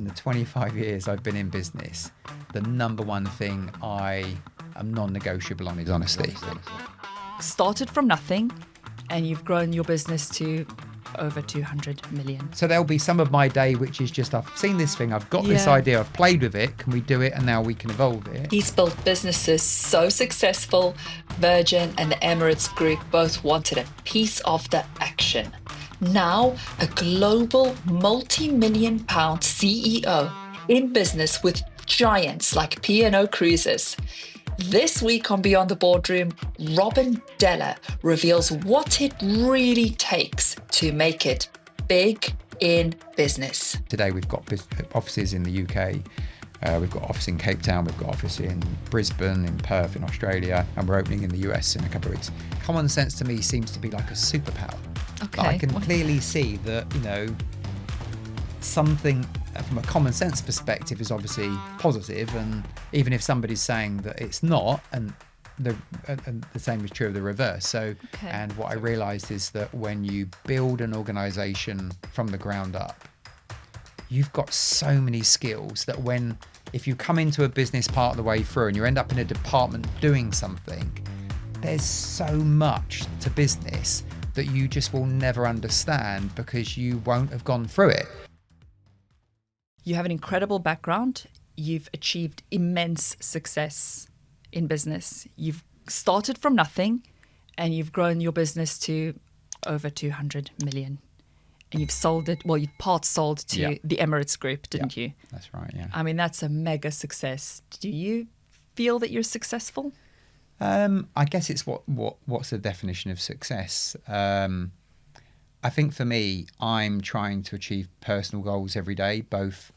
in the 25 years I've been in business, the number one thing I am non-negotiable on is honesty. Started from nothing and you've grown your business to over 200 million. So there'll be some of my day which is just, I've seen this thing, I've got this idea, I've played with it, can we do it? And now we can evolve it. He's built businesses so successful, Virgin and the Emirates Group both wanted a piece of the action. Now, a global multi-million pound CEO in business with giants like P&O Cruises. This week on Beyond the Boardroom, Robin Della reveals what it really takes to make it big in business. Today we've got offices in the UK, we've got office in Cape Town, we've got office in Brisbane, in Perth, in Australia, and we're opening in the US in a couple of weeks. Common sense to me seems to be like a superpower. Okay. I can clearly see that, something from a common sense perspective is obviously positive, and even if somebody's saying that it's not, and the same is true of the reverse. So, and what I realized is that when you build an organization from the ground up, you've got so many skills that if you come into a business part of the way through and you end up in a department doing something, there's so much to business that you just will never understand because you won't have gone through it. You have an incredible background. You've achieved immense success in business. You've started from nothing and you've grown your business to over 200 million. And you've sold it, you part sold to the Emirates Group, didn't you? That's right, yeah. I mean, that's a mega success. Do you feel that you're successful? I guess it's what's the definition of success? I think for me, I'm trying to achieve personal goals every day, both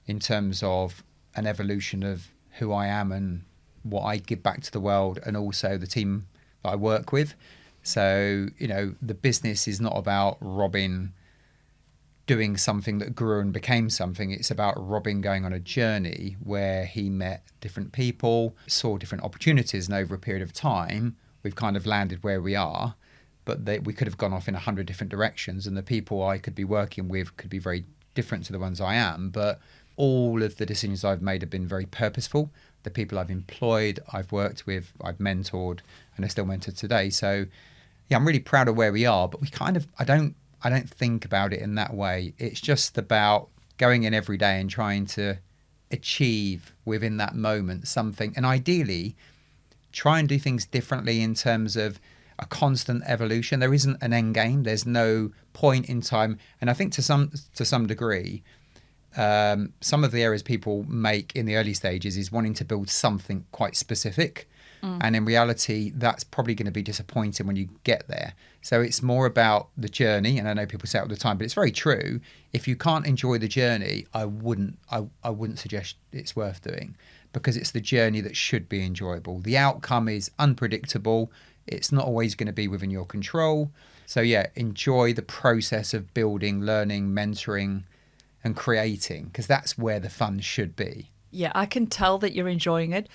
in terms of an evolution of who I am and what I give back to the world, and also the team that I work with. So, the business is not about Robin doing something that grew and became something. It's about Robin going on a journey where he met different people, saw different opportunities, and over a period of time, we've kind of landed where we are. But we could have gone off in 100 different directions, and the people I could be working with could be very different to the ones I am. But all of the decisions I've made have been very purposeful. The people I've employed, I've worked with, I've mentored, and I still mentor today. So, yeah, I'm really proud of where we are. But I don't think about it in that way. It's just about going in every day and trying to achieve within that moment something, and ideally try and do things differently in terms of a constant evolution. There isn't an end game. There's no point in time. And I think to some degree, some of the errors people make in the early stages is wanting to build something quite specific. And in reality, that's probably going to be disappointing when you get there. So it's more about the journey. And I know people say it all the time, but it's very true. If you can't enjoy the journey, I wouldn't suggest it's worth doing, because it's the journey that should be enjoyable. The outcome is unpredictable. It's not always going to be within your control. So yeah, enjoy the process of building, learning, mentoring, and creating, because that's where the fun should be. Yeah, I can tell that you're enjoying it.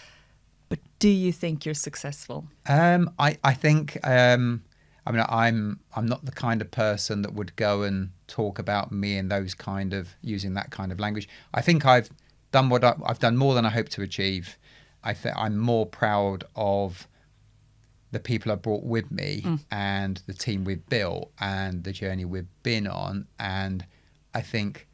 But do you think you're successful? I think I'm not the kind of person that would go and talk about me in those kind of, using that kind of language. I think I've done I've done more than I hope to achieve. I'm more proud of the people I brought with me and the team we've built and the journey we've been on. And I think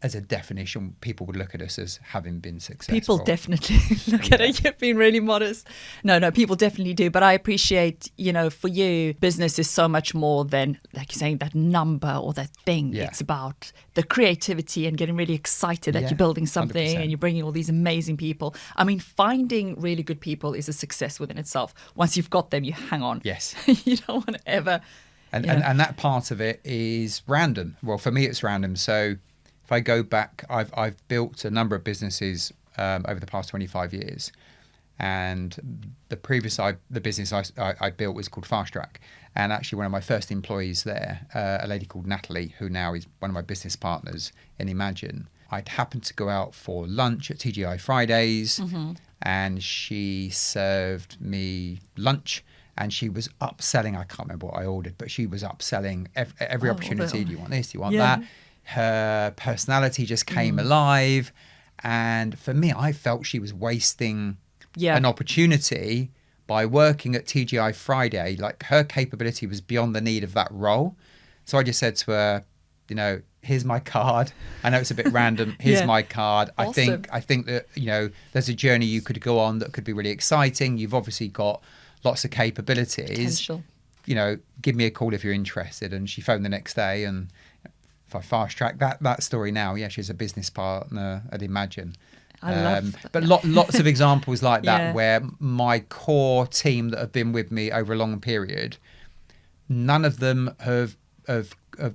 as a definition, people would look at us as having been successful. People definitely look at it. You've been really modest. No, people definitely do. But I appreciate, for you, business is so much more than, like you're saying, that number or that thing. Yeah. It's about the creativity and getting really excited that you're building something 100%. and you're bringing all these amazing people. I mean, finding really good people is a success within itself. Once you've got them, you hang on. Yes. You don't want to ever... And that part of it is random. Well, for me, it's random. So if I go back, I've built a number of businesses over the past 25 years. And the business I built was called Fast Track. And actually one of my first employees there, a lady called Natalie, who now is one of my business partners in Imagine, I'd happened to go out for lunch at TGI Fridays, and she served me lunch. And she was upselling, I can't remember what I ordered, but she was upselling every opportunity. Do you want this? Do you want that? Her personality just came alive. And for me, I felt she was wasting an opportunity by working at TGI Friday. Like, her capability was beyond the need of that role. So I just said to her, you know, here's my card. I know it's a bit random. Here's my card. Awesome. I think that, you know, there's a journey you could go on that could be really exciting. You've obviously got lots of capabilities. Potential. You know, give me a call if you're interested. And she phoned the next day, and if I fast track that story now, she's a business partner at Imagine. I love that. But lots of examples like that Yeah. where my core team that have been with me over a long period, none of them have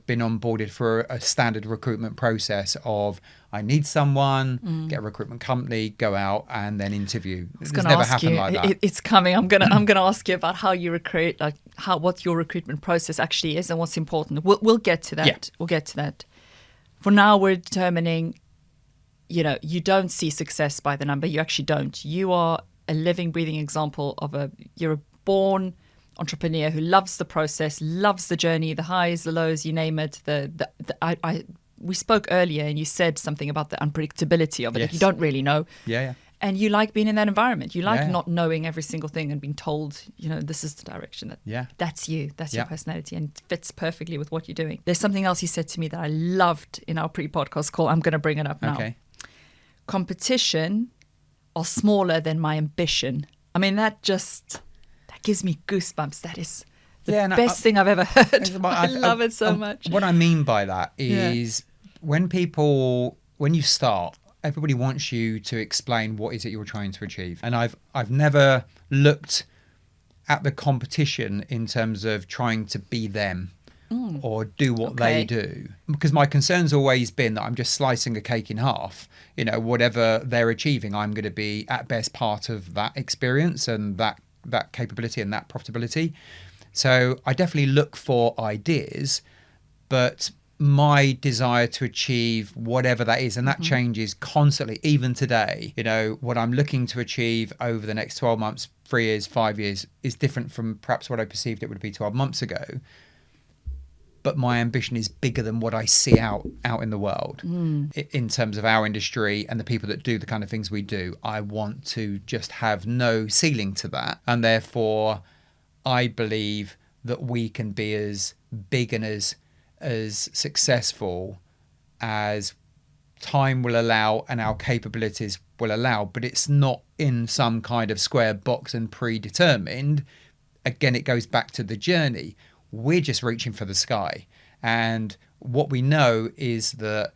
been onboarded for a standard recruitment process of, I need someone, get a recruitment company, go out and then interview. It's never happened like that. It's coming. I'm gonna ask you about how you recruit, like what your recruitment process actually is and what's important. We'll get to that. Yeah. We'll get to that. For now, we're determining, you know, you don't see success by the number. You actually don't. You are a living, breathing example of you're a born entrepreneur who loves the process, loves the journey, the highs, the lows, you name it. We spoke earlier and you said something about the unpredictability of it. Yes. Like, you don't really know. Yeah. And you like being in that environment. You like Yeah. not knowing every single thing and being told, you know, this is the direction that's you. That's your personality, and it fits perfectly with what you're doing. There's something else you said to me that I loved in our pre-podcast call. I'm going to bring it up now. Okay. Competition are smaller than my ambition. I mean, that gives me goosebumps. That is the best thing I've ever heard. I love it so much. What I mean by that is when you start, everybody wants you to explain what is it you're trying to achieve. And I've never looked at the competition in terms of trying to be them or do what they do. Because my concern's always been that I'm just slicing a cake in half. You know, whatever they're achieving, I'm going to be at best part of that experience and that capability and that profitability. So I definitely look for ideas, but my desire to achieve whatever that is, and that changes constantly, even today. You know, what I'm looking to achieve over the next 12 months, 3 years, 5 years is different from perhaps what I perceived it would be 12 months ago. But my ambition is bigger than what I see out in the world in terms of our industry and the people that do the kind of things we do. I want to just have no ceiling to that. And therefore, I believe that we can be as big and as successful as time will allow and our capabilities will allow. But it's not in some kind of square box and predetermined. Again, it goes back to the journey. We're just reaching for the sky. And what we know is that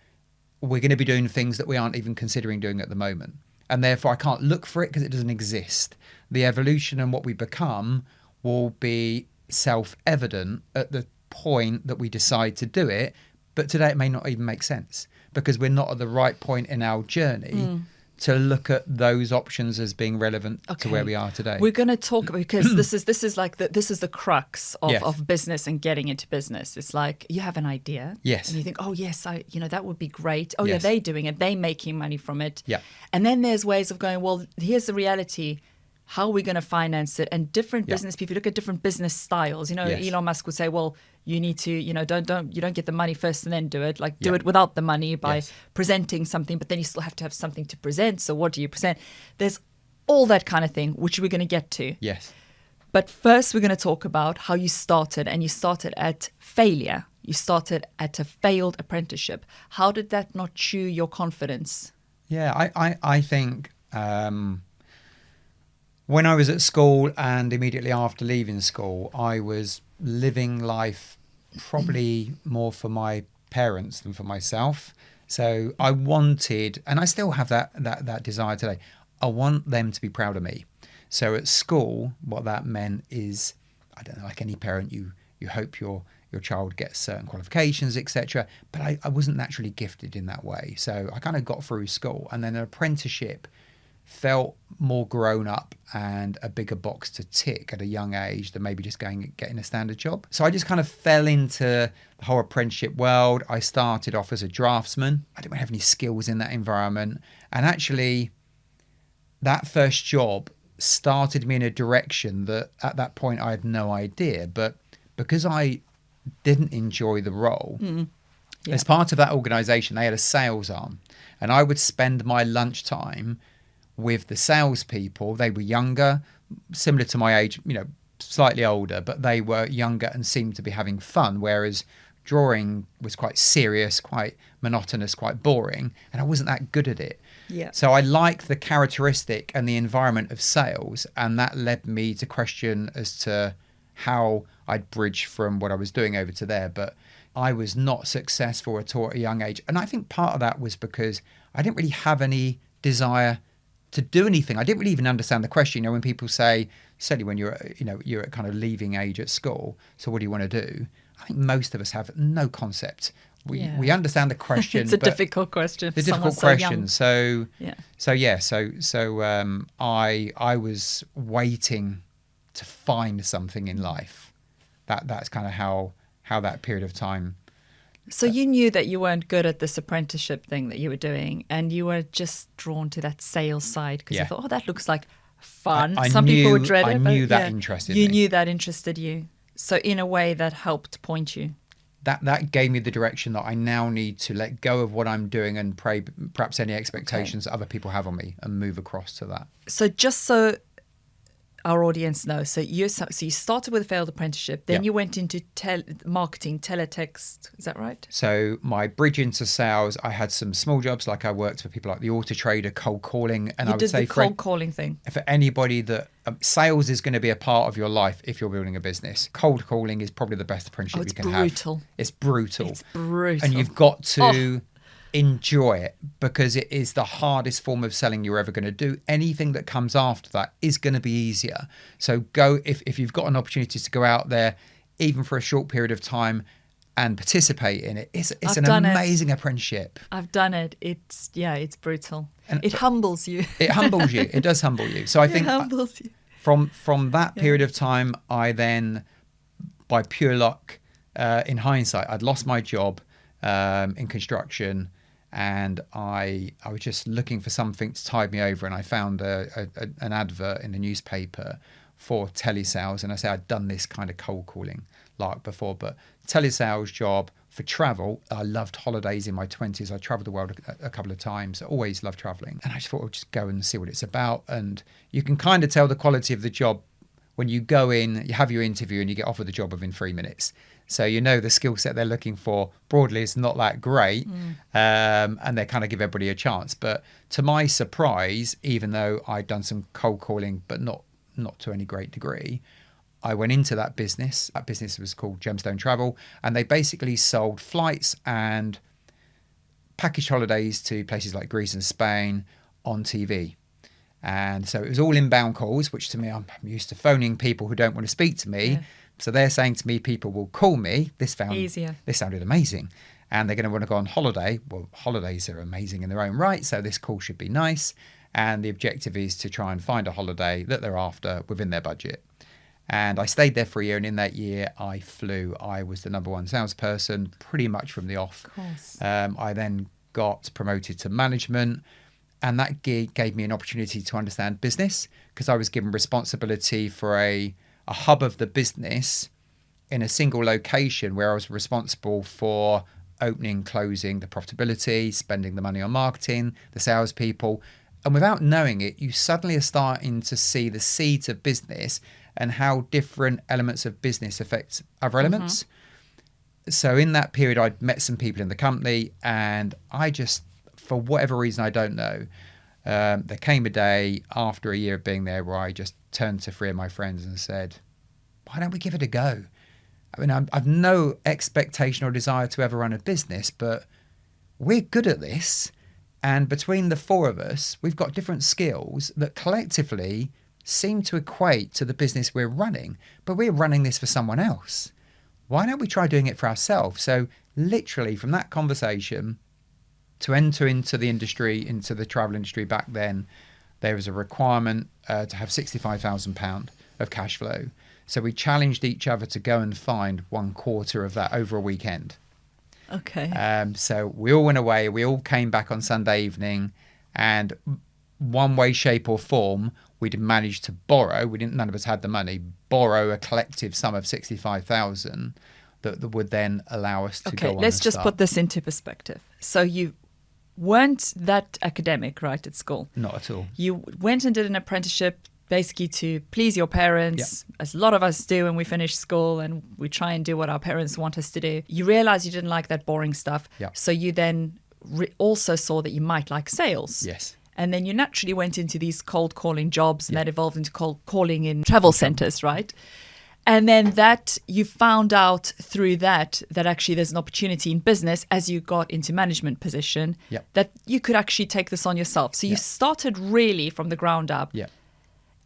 we're going to be doing things that we aren't even considering doing at the moment. And therefore, I can't look for it because it doesn't exist. The evolution and what we become will be self-evident at the point that we decide to do it. But today it may not even make sense because we're not at the right point in our journey to look at those options as being relevant to where we are today. We're going to talk about, because this is the crux of business and getting into business. It's like you have an idea, and you think, oh yes, that would be great. Oh yeah, they doing it, they making money from it. Yeah, and then there's ways of going, well, here's the reality. How are we going to finance it? And different business people look at different business styles. You know, Elon Musk would say, well, you need to, you don't get the money first and then do it. Like do it without the money by presenting something, but then you still have to have something to present. So what do you present? There's all that kind of thing, which we're going to get to. Yes. But first we're going to talk about how you started, and you started at failure. You started at a failed apprenticeship. How did that not chew your confidence? Yeah, I think... when I was at school and immediately after leaving school, I was living life probably more for my parents than for myself. So I wanted, and I still have that desire today, I want them to be proud of me. So at school, what that meant is, I don't know, like any parent, you hope your child gets certain qualifications, etc. But I wasn't naturally gifted in that way. So I kind of got through school, and then an apprenticeship felt more grown up and a bigger box to tick at a young age than maybe just getting a standard job. So I just kind of fell into the whole apprenticeship world. I started off as a draftsman. I didn't have any skills in that environment. And actually, that first job started me in a direction that at that point I had no idea. But because I didn't enjoy the role, Yeah. As part of that organisation, they had a sales arm, and I would spend my lunchtime with the salespeople. They were younger, similar to my age, slightly older, but they were younger and seemed to be having fun, whereas drawing was quite serious, quite monotonous, quite boring, and I wasn't that good at it. Yeah. So I liked the characteristic and the environment of sales, and that led me to question as to how I'd bridge from what I was doing over to there. But I was not successful at all at a young age, and I think part of that was because I didn't really have any desire to do anything. I didn't really even understand the question. When people say, certainly when you're at kind of leaving age at school, so what do you want to do? I think most of us have no concept. We understand the question. It's a difficult question. It's a difficult question. So I was waiting to find something in life. That's kind of how that period of time. So you knew that you weren't good at this apprenticeship thing that you were doing, and you were just drawn to that sales side because you thought, that looks like fun. Some people would dread it. I knew that interested me. You knew that interested you. So in a way that helped point you. That gave me the direction that I now need to let go of what I'm doing and perhaps any expectations that other people have on me and move across to that. So just so our audience knows, so you started with a failed apprenticeship, then you went into marketing, teletext, is that right? So my bridge into sales, I had some small jobs, like I worked for people like the Auto Trader, cold calling, and I would say the cold calling thing. For anybody that sales is going to be a part of your life if you're building a business. Cold calling is probably the best apprenticeship you can have. It's brutal. It's brutal. And you've got to enjoy it, because it is the hardest form of selling you're ever going to do. Anything that comes after that is going to be easier. So go, if you've got an opportunity to go out there, even for a short period of time, and participate in it. It's an amazing apprenticeship. I've done it. It's brutal. And it humbles you. It humbles you. It does humble you. So I think it humbles you. From that period of time, I then, by pure luck, in hindsight, I'd lost my job in construction, and I was just looking for something to tide me over, and I found an advert in the newspaper for telesales, and I said I'd done this kind of cold calling like before, but telesales job for travel. I loved holidays in my 20s. I traveled the world a couple of times. I always loved traveling, and I just thought I'd just go and see what it's about. And you can kind of tell the quality of the job when you go in, you have your interview, and you get offered the job within 3 minutes. So the skill set they're looking for broadly is not that great, and they kind of give everybody a chance. But to my surprise, even though I'd done some cold calling, but not to any great degree, I went into that business. That business was called Gemstone Travel, and they basically sold flights and package holidays to places like Greece and Spain on TV. And so it was all inbound calls, which to me, I'm used to phoning people who don't want to speak to me. Yeah. So they're saying to me, people will call me. This sounded amazing. And they're going to want to go on holiday. Well, holidays are amazing in their own right, so this call should be nice. And the objective is to try and find a holiday that they're after within their budget. And I stayed there for a year, and in that year I flew. I was the number one salesperson pretty much from the off. Of course. I then got promoted to management, and that gig gave me an opportunity to understand business, because I was given responsibility for a hub of the business in a single location, where I was responsible for opening, closing, the profitability, spending the money on marketing, the salespeople. And without knowing it, you suddenly are starting to see the seeds of business and how different elements of business affect other elements. So in that period, I'd met some people in the company, and I just, for whatever reason, I don't know, there came a day after a year of being there where I just turned to 3 of my friends and said, why don't we give it a go? I mean, I've no expectation or desire to ever run a business, but we're good at this. And between the 4 of us, we've got different skills that collectively seem to equate to the business we're running, but we're running this for someone else. Why don't we try doing it for ourselves? So literally from that conversation to enter into the industry, into the travel industry back then, there was a requirement to have £65,000 of cash flow. So we challenged each other to go and find 1/4 of that over a weekend. Okay. So we all went away. We all came back on Sunday evening, and one way, shape or form, we'd managed to borrow. None of us had the money. Borrow a collective sum of 65,000 that would then allow us to go Okay, on let's and just start. put this into perspective. So you weren't that academic, right, at school. Not at all. You went and did an apprenticeship basically to please your parents, as a lot of us do when we finish school and we try and do what our parents want us to do. You realize you didn't like that boring stuff. Yeah. So you then also saw that you might like sales. Yes. And then you naturally went into these cold calling jobs and that evolved into cold calling in travel centers, right? And then that you found out through that actually there's an opportunity in business as you got into management position that you could actually take this on yourself. So you started really from the ground up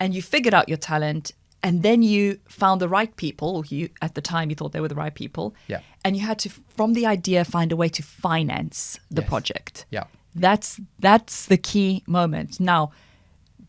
and you figured out your talent, and then you found the right people. At the time you thought they were the right people. Yeah. And you had to, from the idea, find a way to finance the project. Yeah. That's the key moment. Now,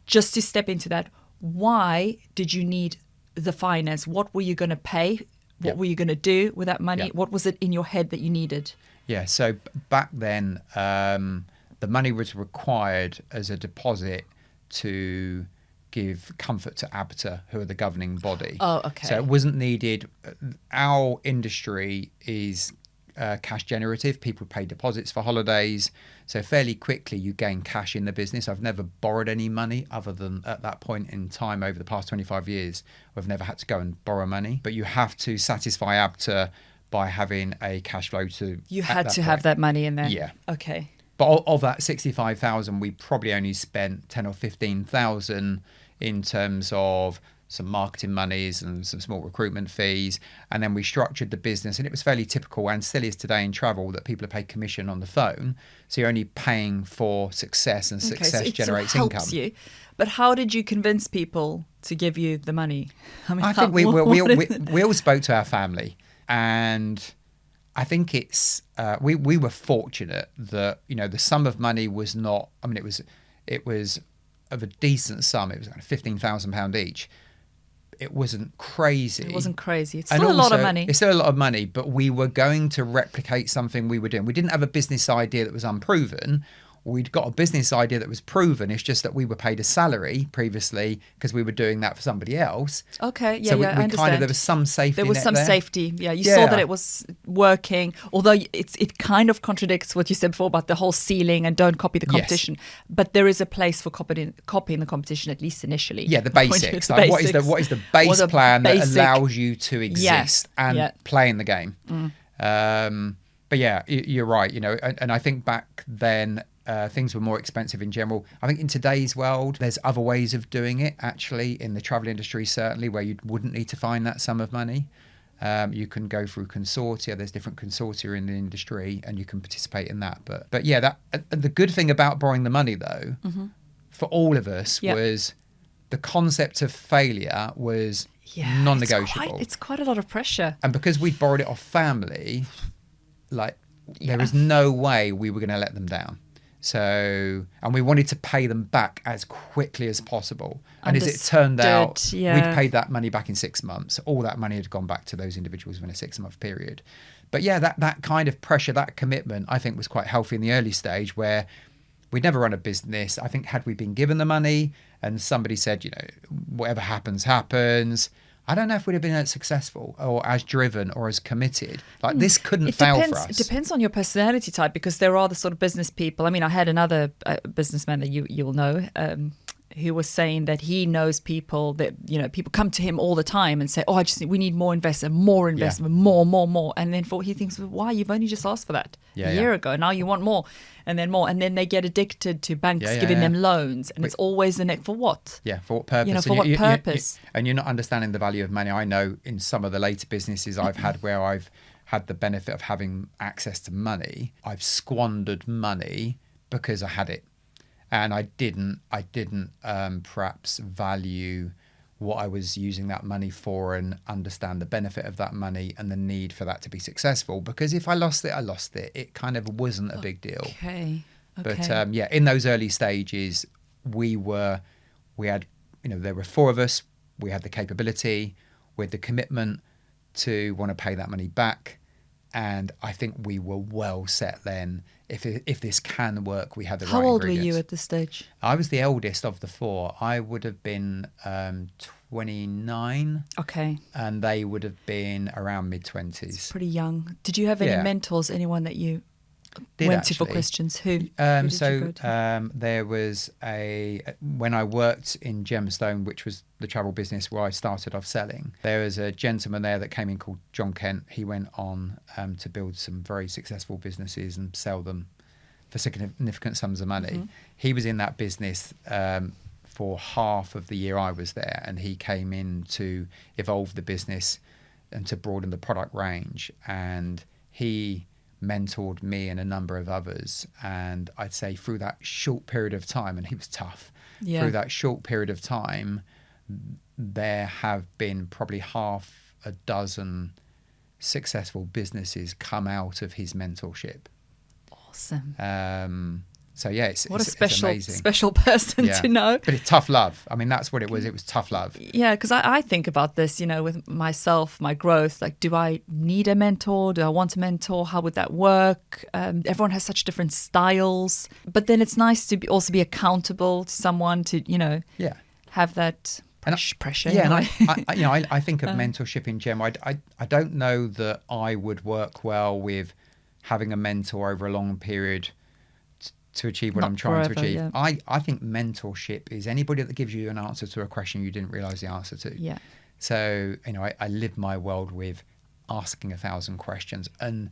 just to step into that, why did you need the finance? What were you going to pay? What were you going to do with that money? What was it in your head that you needed? Yeah, so back then, the money was required as a deposit to give comfort to ABTA, who are the governing body. Oh, okay. So it wasn't needed. Our industry is cash generative. People pay deposits for holidays. So fairly quickly you gain cash in the business. I've never borrowed any money other than at that point in time over the past 25 years. I've never had to go and borrow money. But you have to satisfy ABTA by having a cash flow to... You had to have that money in there? Yeah. Okay. But of that 65,000, we probably only spent 10 or 15,000 in terms of some marketing monies and some small recruitment fees. And then we structured the business, and it was fairly typical, and still is today in travel, that people are paid commission on the phone. So you're only paying for success, and success generates income. Helps you. But how did you convince people to give you the money? I think we all spoke to our family, and I think it's we were fortunate that the sum of money was not. I mean, it was of a decent sum. It was like £15,000 each. It wasn't crazy. It wasn't crazy. It's still a lot of money. It's still a lot of money, but we were going to replicate something we were doing. We didn't have a business idea that was unproven. We'd got a business idea that was proven. It's just that we were paid a salary previously because we were doing that for somebody else. Okay, yeah, so we I understand. there was some safety. There was some safety. Yeah, you saw that it was working. Although it kind of contradicts what you said before about the whole ceiling and don't copy the competition. Yes. But there is a place for copying the competition, at least initially. Yeah, the basics. Like what is the base plan that allows you to exist and play in the game? But yeah, you're right. And I think back then. Things were more expensive in general. I think in today's world, there's other ways of doing it, actually, in the travel industry, certainly, where you wouldn't need to find that sum of money. You can go through consortia. There's different consortia in the industry, and you can participate in that. But yeah, the good thing about borrowing the money, though, for all of us, was the concept of failure was non-negotiable. It's quite a lot of pressure. And because we'd borrowed it off family, there was no way we were going to let them down. So, and we wanted to pay them back as quickly as possible. And as it turned out, we'd paid that money back in 6 months. All that money had gone back to those individuals within a 6-month period. But yeah, that kind of pressure, that commitment, I think was quite healthy in the early stage, where we'd never run a business. I think had we been given the money and somebody said, whatever happens, happens, I don't know if we'd have been as successful or as driven or as committed. This couldn't fail for us. It depends on your personality type, because there are the sort of business people. I mean, I had another businessman that you'll know who was saying that he knows people that, people come to him all the time and say, oh, we need more investment, more. And then he thinks, well, why? You've only just asked for that a year ago. Now you want more and then more. And then they get addicted to banks giving them loans. And it's always the next, for what? Yeah, for what purpose? For what purpose? And you're not understanding the value of money. I know in some of the later businesses I've had where I've had the benefit of having access to money, I've squandered money because I had it. And I didn't perhaps value what I was using that money for and understand the benefit of that money and the need for that to be successful. Because if I lost it, I lost it. It kind of wasn't a big deal. Okay. But in those early stages, we had, there were 4 of us. We had the capability, we had the commitment to want to pay that money back. And I think we were well set then. If this can work, we had the right ingredients. How old were you at this stage? I was the eldest of the 4. I would have been 29, Okay. and they would have been around mid-20s. Pretty young. Did you have any Yeah. mentors, anyone that you Did went to for actually. questions? Who did you go to? There was when I worked in Gemstone, which was the travel business where I started off selling, there was a gentleman there that came in called John Kent. He went on to build some very successful businesses and sell them for significant sums of money. Mm-hmm. He was in that business for half of the year I was there, and he came in to evolve the business and to broaden the product range. And he mentored me and a number of others. And I'd say through that short period of time, and he was tough, through that short period of time, there have been probably half a dozen successful businesses come out of his mentorship. Awesome. So yeah, a it's special amazing. special person to know. But it's tough love. I mean, that's what it was. It was tough love. Yeah, because I think about this, with myself, my growth. Like, do I need a mentor? Do I want a mentor? How would that work? Everyone has such different styles. But then it's nice to also be accountable to someone to, have that pressure. Yeah, and I think of mentorship in general. I don't know that I would work well with having a mentor over a long period to achieve what I'm trying to achieve. Yeah. I think mentorship is anybody that gives you an answer to a question you didn't realize the answer to. Yeah. So, I live my world with asking 1,000 questions, and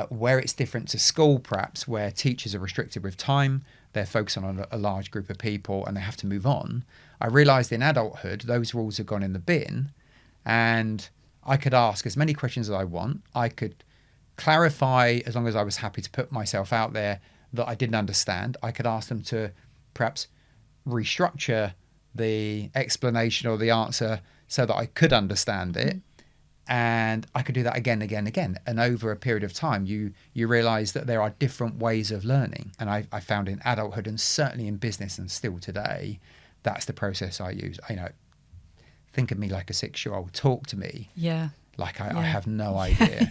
where it's different to school, perhaps, where teachers are restricted with time, they're focused on a large group of people and they have to move on. I realized in adulthood, those rules have gone in the bin, and I could ask as many questions as I want. I could clarify as long as I was happy to put myself out there that I didn't understand. I could ask them to perhaps restructure the explanation or the answer so that I could understand it. And I could do that again. And over a period of time, you realize that there are different ways of learning. And I found in adulthood, and certainly in business and still today, that's the process I use. Think of me like a 6-year-old. Talk to me. Yeah. Like I have no idea.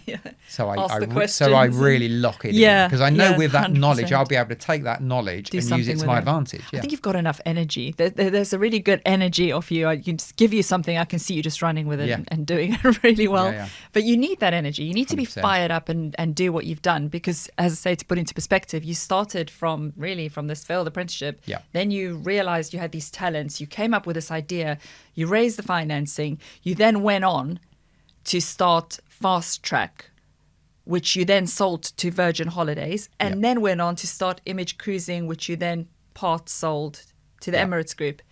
So I really lock it in, because I know with that 100%. knowledge, I'll be able to take that knowledge and use it to my advantage. Yeah. I think you've got enough energy. There's a really good energy of you. I can just give you something. I can see you just running with it and doing it really well. Yeah. But you need that energy. You need to be 100%. fired up and do what you've done, because, as I say, to put into perspective, you started from this failed apprenticeship. Yeah. Then you realized you had these talents. You came up with this idea. You raised the financing. You then went on to start Fast Track, which you then sold to Virgin Holidays, and then went on to start Image Cruising, which you then part sold to the Emirates Group.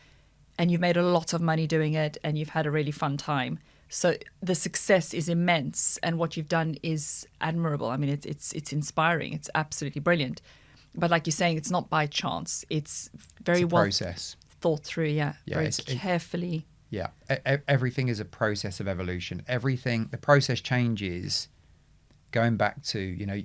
And you've made a lot of money doing it, and you've had a really fun time. So the success is immense, and what you've done is admirable. I mean, it's inspiring. It's absolutely brilliant. But like you're saying, it's not by chance. It's very well thought through, very carefully. Yeah, everything is a process of evolution. The process changes going back to,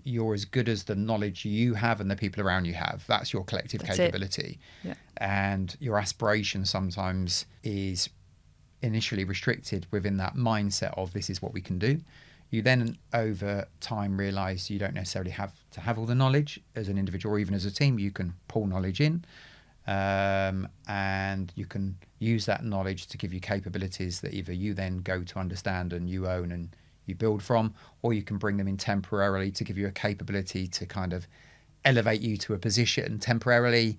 you're as good as the knowledge you have and the people around you have. That's your collective capability. Yeah. And your aspiration sometimes is initially restricted within that mindset of this is what we can do. You then over time realize you don't necessarily have to have all the knowledge as an individual or even as a team. You can pull knowledge in. And you can use that knowledge to give you capabilities that either you then go to understand and you own and you build from, or you can bring them in temporarily to give you a capability to kind of elevate you to a position temporarily,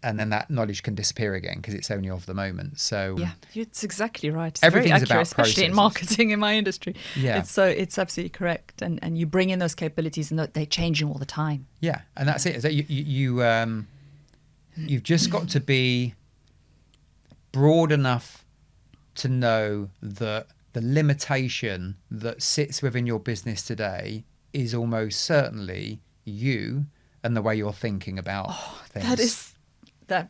and then that knowledge can disappear again because it's only of the moment. So it's exactly right. It's everything's very accurate, about especially processes. in marketing in my industry. Yeah, it's absolutely correct, and you bring in those capabilities, and they're changing all the time. Yeah, and that's it. So you've just got to be broad enough to know that the limitation that sits within your business today is almost certainly you and the way you're thinking about things. That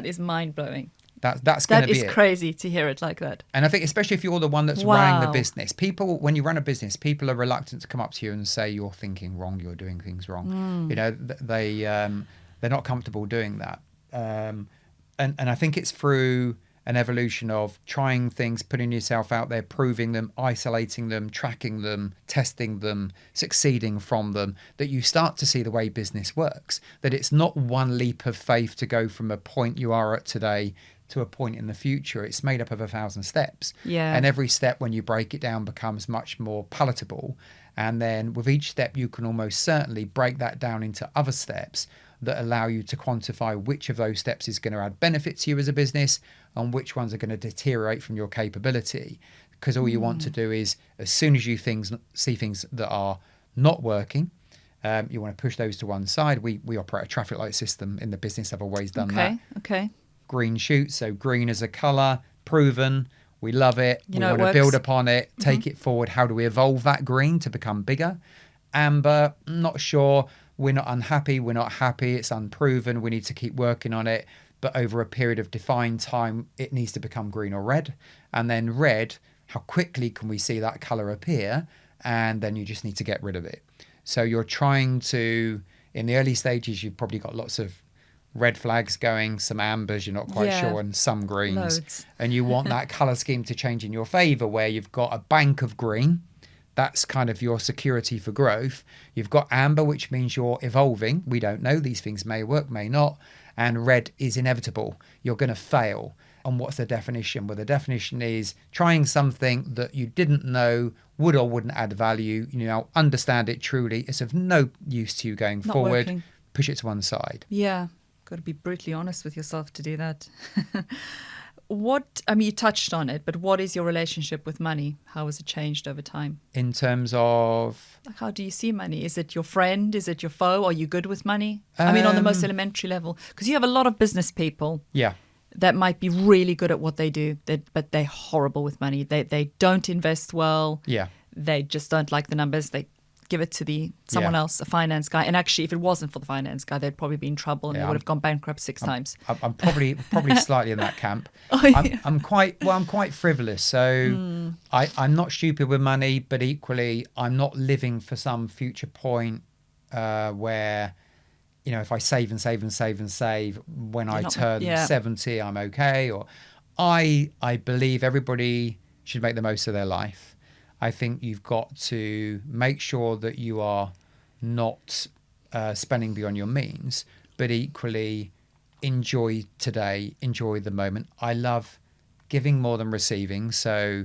is mind-blowing. That's going to be it. That is crazy to hear it like that. And I think especially if you're the one that's running the business, when you run a business, people are reluctant to come up to you and say you're thinking wrong, you're doing things wrong. They're not comfortable doing that. And I think it's through an evolution of trying things, putting yourself out there, proving them, isolating them, tracking them, testing them, succeeding from them, that you start to see the way business works. That it's not one leap of faith to go from a point you are at today to a point in the future, it's made up of 1,000 steps. Yeah. And every step, when you break it down, becomes much more palatable. And then with each step, you can almost certainly break that down into other steps that allow you to quantify which of those steps is going to add benefit to you as a business and which ones are going to deteriorate from your capability. Because all you want to do is, as soon as you see things that are not working, you want to push those to one side. We operate a traffic light system in the business. I've always done that. Okay. Green shoots, so green as a colour, proven. We love it. You we know, want to build upon it, take it forward. How do we evolve that green to become bigger? Amber, not sure. We're not unhappy. We're not happy. It's unproven. We need to keep working on it. But over a period of defined time, it needs to become green or red. And then red, how quickly can we see that colour appear? And then you just need to get rid of it. So you're trying to, in the early stages, you've probably got lots of red flags going, some ambers you're not quite sure, and some greens. Loads. And you want that colour scheme to change in your favour, where you've got a bank of green. That's kind of your security for growth. You've got amber, which means you're evolving. We don't know. These things may work, may not. And red is inevitable. You're going to fail. And what's the definition? Well, the definition is trying something that you didn't know would or wouldn't add value. You know, understand it truly. It's of no use to you going Not forward. working. Push it to one side. Yeah. Got to be brutally honest with yourself to do that. You touched on it, but what is your relationship with money? How has it changed over time? In terms of... Like, how do you see money? Is it your friend? Is it your foe? Are you good with money? On the most elementary level. Because you have a lot of business people Yeah. that might be really good at what they do, but they're horrible with money. They don't invest well. Yeah. They just don't like the numbers. They give it to someone else, a finance guy. And actually, if it wasn't for the finance guy, they'd probably be in trouble and they would have gone bankrupt 6 times. I'm probably slightly in that camp. I'm quite frivolous. So I'm not stupid with money, but equally I'm not living for some future point where, you know, if I save and save and save and save, when I turn 70, I'm okay. Or I believe everybody should make the most of their life. I think you've got to make sure that you are not spending beyond your means, but equally enjoy today, enjoy the moment. I love giving more than receiving. So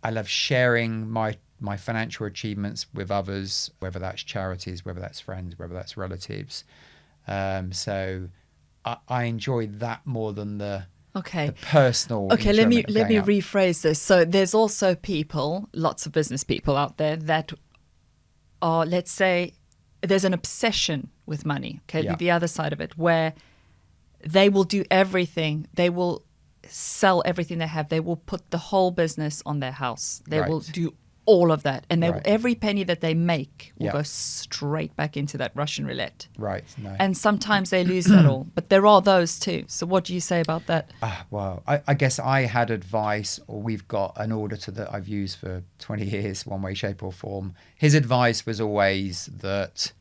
I love sharing my financial achievements with others, whether that's charities, whether that's friends, whether that's relatives. So I enjoy that more than the personal. Okay, let me rephrase this. So there's also people, lots of business people out there that are, let's say, there's an obsession with money. Okay, the other side of it, where they will do everything. They will sell everything they have. They will put the whole business on their house. They will do all of that, and every penny that they make will go straight back into that Russian roulette. Right. No. And sometimes they lose that all, but there are those too. So what do you say about that? Well, I guess I had advice, or we've got an auditor that I've used for 20 years, one way, shape or form. His advice was always that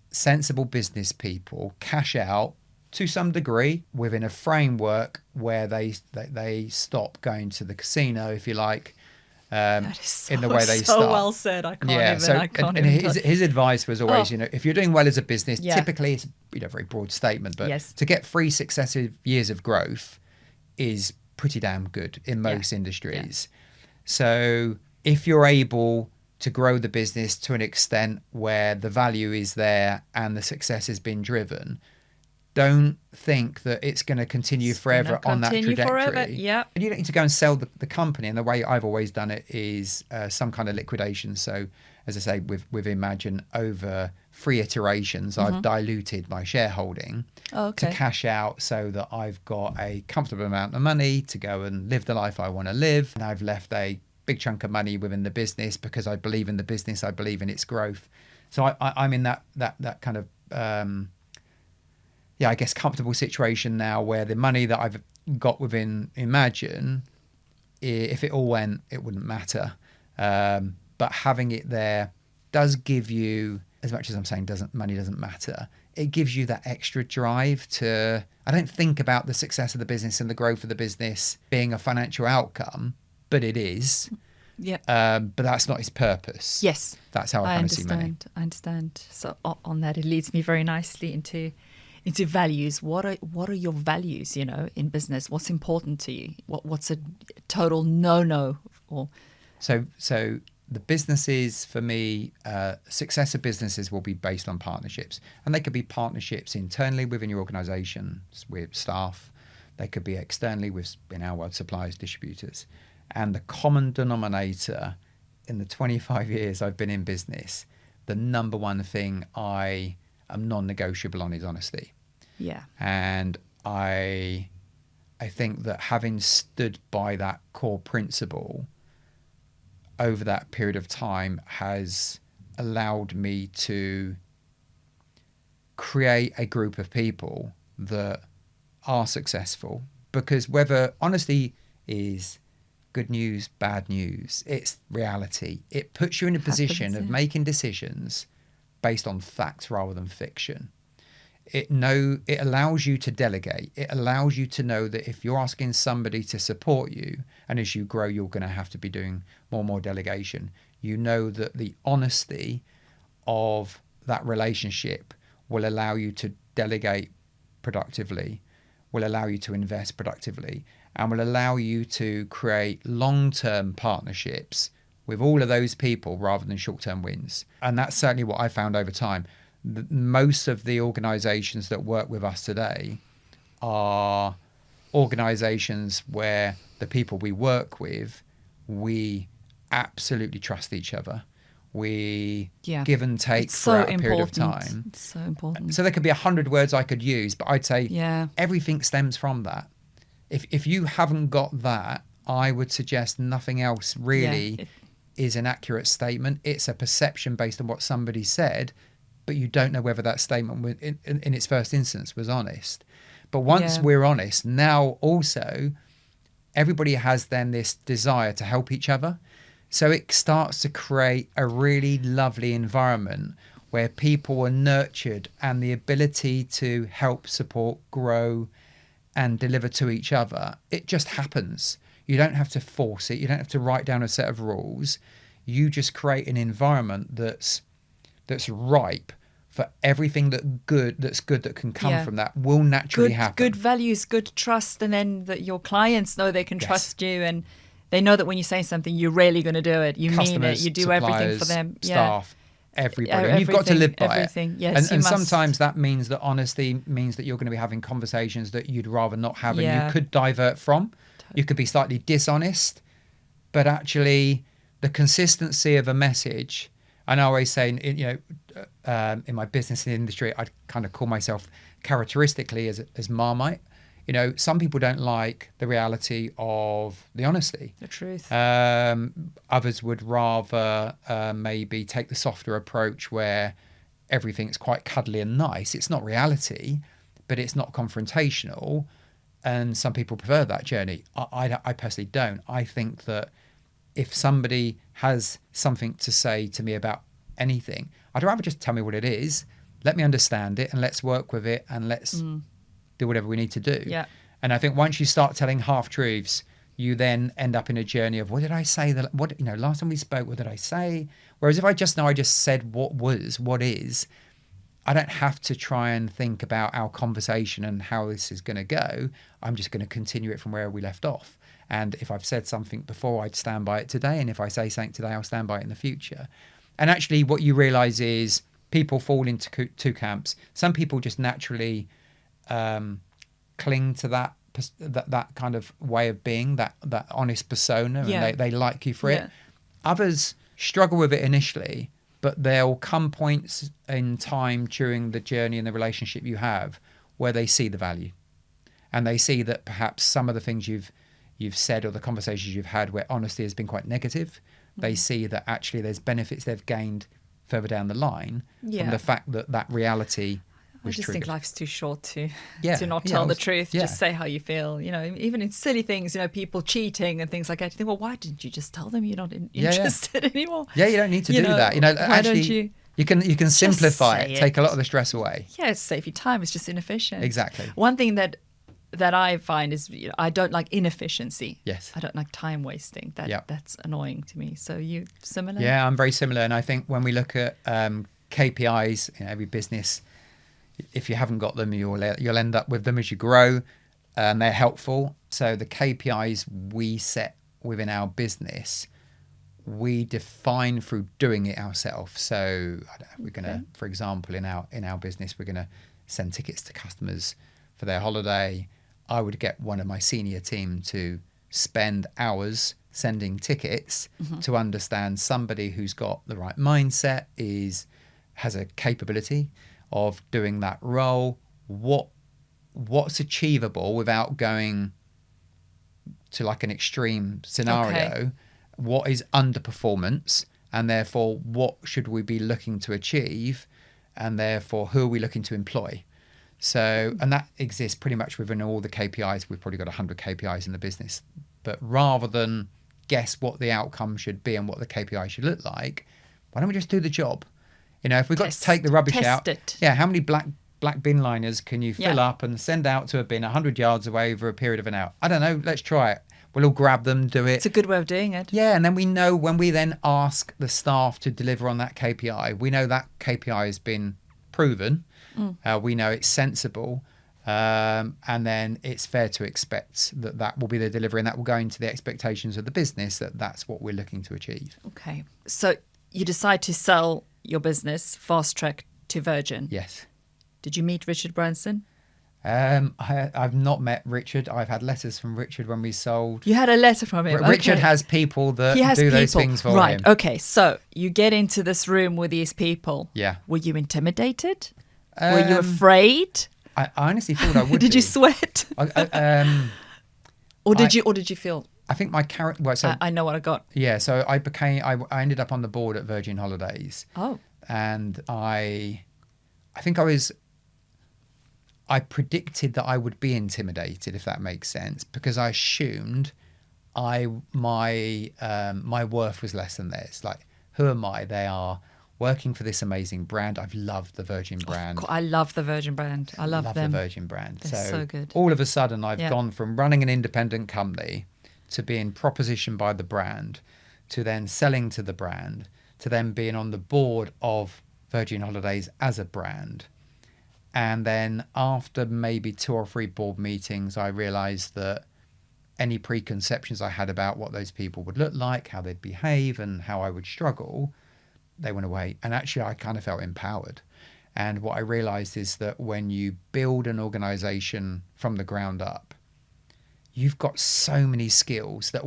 sensible business people cash out to some degree within a framework where they stop going to the casino, if you like. That is so, in the way they so start. well said. I can't even. His advice was always, you know, if you're doing well as a business, typically it's a very broad statement, but to get 3 successive years of growth is pretty damn good in most industries. So if you're able to grow the business to an extent where the value is there and the success has been driven, don't think that it's going to continue forever on that trajectory. Yeah. And you don't need to go and sell the company. And the way I've always done it is some kind of liquidation. So, as I say, with Imagine, over 3 iterations, I've diluted my shareholding to cash out so that I've got a comfortable amount of money to go and live the life I want to live. And I've left a big chunk of money within the business because I believe in the business. I believe in its growth. So I'm in that kind of... I guess comfortable situation now where the money that I've got within Imagine, if it all went, it wouldn't matter. But having it there does give you, as much as I'm saying money doesn't matter, it gives you that extra drive to, I don't think about the success of the business and the growth of the business being a financial outcome, but it is. Yeah. But that's not its purpose. Yes. That's how I kind of see money. I understand. So on that, it leads me very nicely into values. What are your values, in business? What's important to you? What's a total no-no? Or So the businesses, for me, success of businesses will be based on partnerships. And they could be partnerships internally within your organization with staff. They could be externally with, in our world, suppliers, distributors. And the common denominator in the 25 years I've been in business, the number one thing I am non-negotiable on is honesty. Yeah. And I think that having stood by that core principle over that period of time has allowed me to create a group of people that are successful, because whether honesty is good news, bad news, it's reality. It puts you in a position of making decisions based on facts rather than fiction. It allows you to delegate. It allows you to know that if you're asking somebody to support you, and as you grow, you're going to have to be doing more and more delegation. You know that the honesty of that relationship will allow you to delegate productively, will allow you to invest productively, and will allow you to create long-term partnerships with all of those people rather than short-term wins. And that's certainly what I found over time. Most of the organizations that work with us today are organizations where the people we work with, we absolutely trust each other. We give and take throughout a period of time. It's so important. So there could be 100 words I could use, but I'd say everything stems from that. If you haven't got that, I would suggest nothing else really is an accurate statement. It's a perception based on what somebody said, but you don't know whether that statement in its first instance was honest. But once we're honest, now also everybody has then this desire to help each other. So it starts to create a really lovely environment where people are nurtured, and the ability to help, support, grow and deliver to each other, it just happens. You don't have to force it. You don't have to write down a set of rules. You just create an environment that's ripe for everything that's good that can come from that will naturally happen. Good values, good trust, and then that your clients know they can trust you, and they know that when you say something, you're really going to do it. You mean it. You do everything for them. Staff, everybody. And you've got to live by it. Yes, and sometimes that means that honesty means that you're going to be having conversations that you'd rather not have, and you could divert from. You could be slightly dishonest, but actually the consistency of a message. And I always say, in my business industry, I kind of call myself characteristically as Marmite. Some people don't like the reality of the honesty. The truth. Others would rather maybe take the softer approach where everything's quite cuddly and nice. It's not reality, but it's not confrontational. And some people prefer that journey. I personally don't. I think that if somebody has something to say to me about anything, I'd rather just tell me what it is, let me understand it, and let's work with it, and let's do whatever we need to do. Yeah. And I think once you start telling half-truths, you then end up in a journey of, what did I say? Last time we spoke, what did I say? Whereas if I just said what is, I don't have to try and think about our conversation and how this is going to go. I'm just going to continue it from where we left off. And if I've said something before, I'd stand by it today. And if I say something today, I'll stand by it in the future. And actually what you realize is people fall into two camps. Some people just naturally cling to that kind of way of being, that honest persona, and they like you for it. Others struggle with it initially, but there'll come points in time during the journey and the relationship you have where they see the value, and they see that perhaps some of the things you've said or the conversations you've had where honesty has been quite negative, they see that actually there's benefits they've gained further down the line from the fact that reality was I just triggered. think life's too short to not tell the truth. Just say how you feel. Even in silly things, people cheating and things like that. You think, well, why didn't you just tell them you're not interested anymore? Yeah, you don't need to do that. Why actually, don't you can simplify it, take a lot of the stress away. Yeah, it's save you time. It's just inefficient. Exactly. One thing that I find is I don't like inefficiency. Yes. I don't like time wasting. That's annoying to me. So you similar? Yeah, I'm very similar. And I think when we look at KPIs in every business, If you haven't got them, you'll end up with them as you grow, and they're helpful. So the KPIs we set within our business, we define through doing it ourselves. So we're going to, for example, in our business, we're going to send tickets to customers for their holiday. I would get one of my senior team to spend hours sending tickets to understand somebody who's got the right mindset, has a capability of doing that role, what's achievable without going to like an extreme scenario, what is underperformance, and therefore what should we be looking to achieve, and therefore who are we looking to employ. So, and that exists pretty much within all the KPIs. We've probably got 100 KPIs in the business. But rather than guess what the outcome should be and what the KPI should look like, why don't we just do the job? You know, if we've got to take the rubbish out, how many black bin liners can you fill up and send out to a bin 100 yards away over a period of an hour? I don't know. Let's try it. We'll all grab them, do it. It's a good way of doing it. Yeah, and then we know when we then ask the staff to deliver on that KPI, we know that KPI has been proven. We know it's sensible, and then it's fair to expect that will be the delivery, and that will go into the expectations of the business, that's what we're looking to achieve. Okay. So you decide to sell your business, Fast Track, to Virgin. Yes. Did you meet Richard Branson? I've not met Richard. I've had letters from Richard when we sold. You had a letter from him. Richard has people that do those things for him. Right. Okay. So you get into this room with these people. Yeah. Were you intimidated? Were you afraid? I honestly thought I would. Did you sweat? Or did you feel? I think my character. Well, so I know what I got. Yeah. So I ended up on the board at Virgin Holidays. Oh. And I think I predicted that I would be intimidated, if that makes sense, because I assumed my worth was less than theirs. Like, who am I? They are working for this amazing brand. I've loved the Virgin brand. I love the Virgin brand. I love them. The Virgin brand. They're so good. All of a sudden, I've gone from running an independent company to being propositioned by the brand, to then selling to the brand, to then being on the board of Virgin Holidays as a brand. And then after maybe 2 or 3 board meetings, I realized that any preconceptions I had about what those people would look like, how they'd behave, and how I would struggle, they went away. And actually, I kind of felt empowered. And what I realized is that when you build an organization from the ground up, you've got so many skills that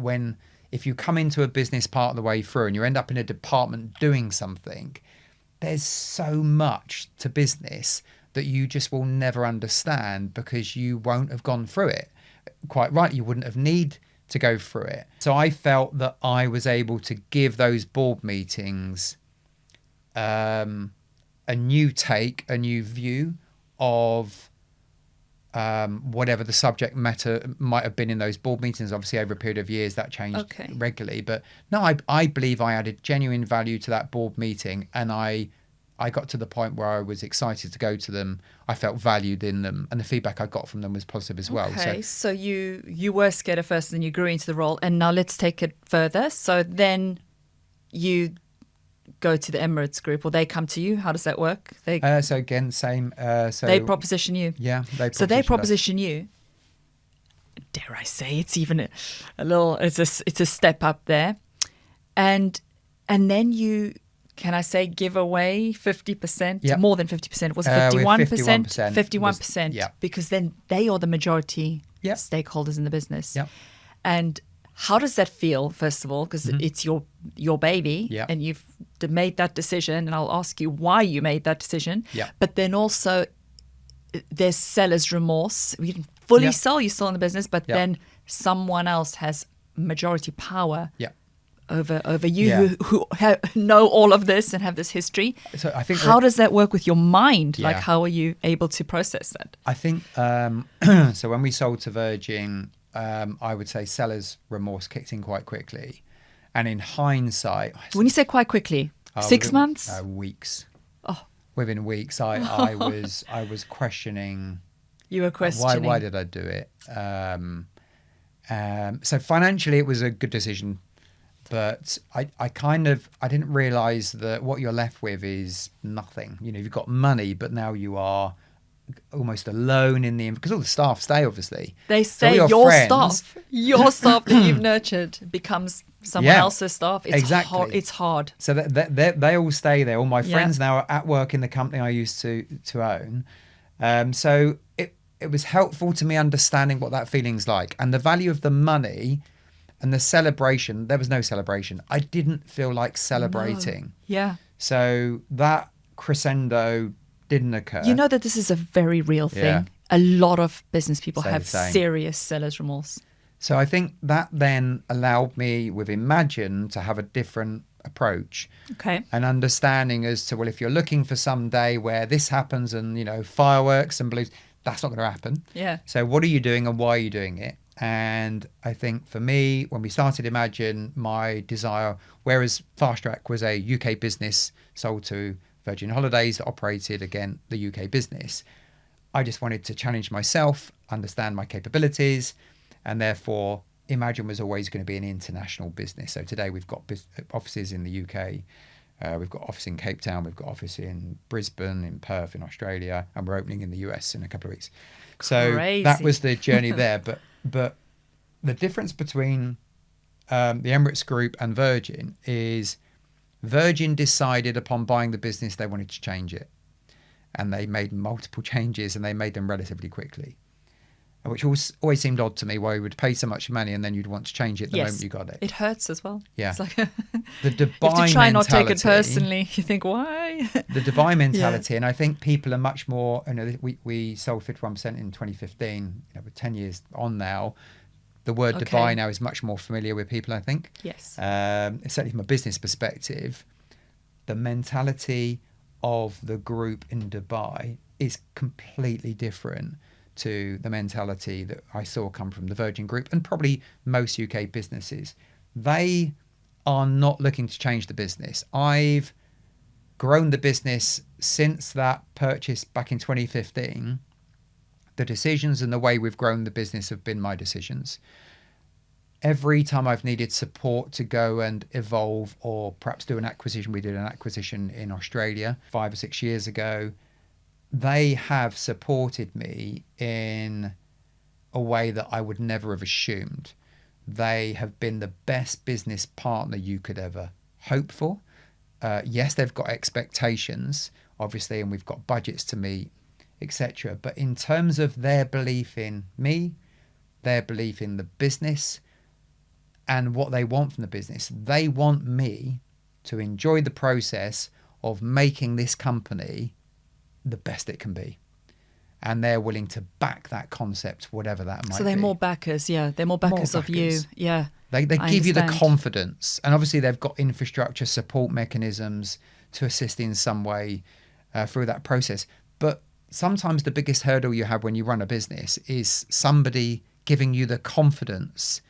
if you come into a business part of the way through and you end up in a department doing something, there's so much to business that you just will never understand because you won't have gone through it. Quite right, you wouldn't have need to go through it. So I felt that I was able to give those board meetings a new take, a new view of whatever the subject matter might have been in those board meetings. Obviously, over a period of years, that changed regularly. But no, I believe I added genuine value to that board meeting, and I got to the point where I was excited to go to them. I felt valued in them, and the feedback I got from them was positive as well. Okay, so you were scared at first, and you grew into the role. And now let's take it further. So then you go to the Emirates Group, or they come to you. How does that work? So again, same. So they proposition you. Yeah, they proposition you. Dare I say it's even a little? It's a step up there, and then you. Can I say give away 50%? Yep. More than 50%. Was it 51%? 51%. Yeah. Because then they are the majority Yep. stakeholders in the business. Yep. And how does that feel, first of all? Because it's your baby, Yep. and you've made that decision. And I'll ask you why you made that decision. Yep. But then also there's seller's remorse. You didn't fully Yep. sell, you're still in the business, but Yep. then someone else has majority power. Yeah. Over you who know all of this and have this history. So I think how does that work with your mind? Yeah. Like, how are you able to process that? I think so. When we sold to Virgin, I would say seller's remorse kicked in quite quickly, and in hindsight, When you say quite quickly, 6 months, weeks. Oh, Within weeks, I was questioning. You were questioning. Why did I do it? So financially, it was a good decision. But I didn't realize that what you're left with is nothing. You know, you've got money, but now you are almost alone in the, because all the staff stay, obviously. They So say all your friends- staff that you've nurtured becomes someone Yeah, else's staff. It's exactly. hard. It's hard. So they all stay there. All my Yeah. friends now are at work in the company I used to own. So it was helpful to me understanding what that feeling's like and the value of the money and the celebration. There was no celebration. I didn't feel like celebrating. No. Yeah. So that crescendo didn't occur. You know that this is a very real thing. Yeah. A lot of business people Say have the same. serious seller's remorse. So I think that then allowed me with Imagine to have a different approach. Okay. An understanding as to, well, if you're looking for some day where this happens and, fireworks and balloons, that's not going to happen. Yeah. So what are you doing and why are you doing it? And I think for me, when we started Imagine, my desire, whereas Fast Track was a UK business sold to Virgin Holidays that operated, again, the UK business, I just wanted to challenge myself, understand my capabilities, and therefore Imagine was always going to be an international business. So today we've got offices in the UK, we've got office in Cape Town, we've got office in Brisbane, in Perth, in Australia, and we're opening in the US in a couple of weeks. So Crazy. that was the journey there. But the difference between the Emirates Group and Virgin is Virgin decided upon buying the business they wanted to change it. And they made multiple changes and they made them relatively quickly. Which always seemed odd to me, why you would pay so much money and then you'd want to change it the moment you got it. It hurts as well. Yeah. It's like The Dubai you have to try not take it mentality- personally. You think, why? The Dubai mentality, and I think people are much more, we sold 51% in 2015, we're 10 years on now. The word Okay. Dubai now is much more familiar with people, I think. Yes. Certainly from a business perspective, the mentality of the group in Dubai is completely different to the mentality that I saw come from the Virgin Group and probably most UK businesses. They are not looking to change the business. I've grown the business since that purchase back in 2015. The decisions and the way we've grown the business have been my decisions. Every time I've needed support to go and evolve or perhaps do an acquisition, we did an acquisition in Australia 5 or 6 years ago, they have supported me in a way that I would never have assumed. They have been the best business partner you could ever hope for. Yes, they've got expectations, obviously, and we've got budgets to meet, etc. But in terms of their belief in me, their belief in the business, and what they want from the business, they want me to enjoy the process of making this company the best it can be. And they're willing to back that concept, whatever that might be. So they're more backers, yeah. They're more backers of you. backers. Yeah. They I give you the understand. confidence. And obviously they've got infrastructure support mechanisms to assist in some way through that process. But sometimes the biggest hurdle you have when you run a business is somebody giving you the confidence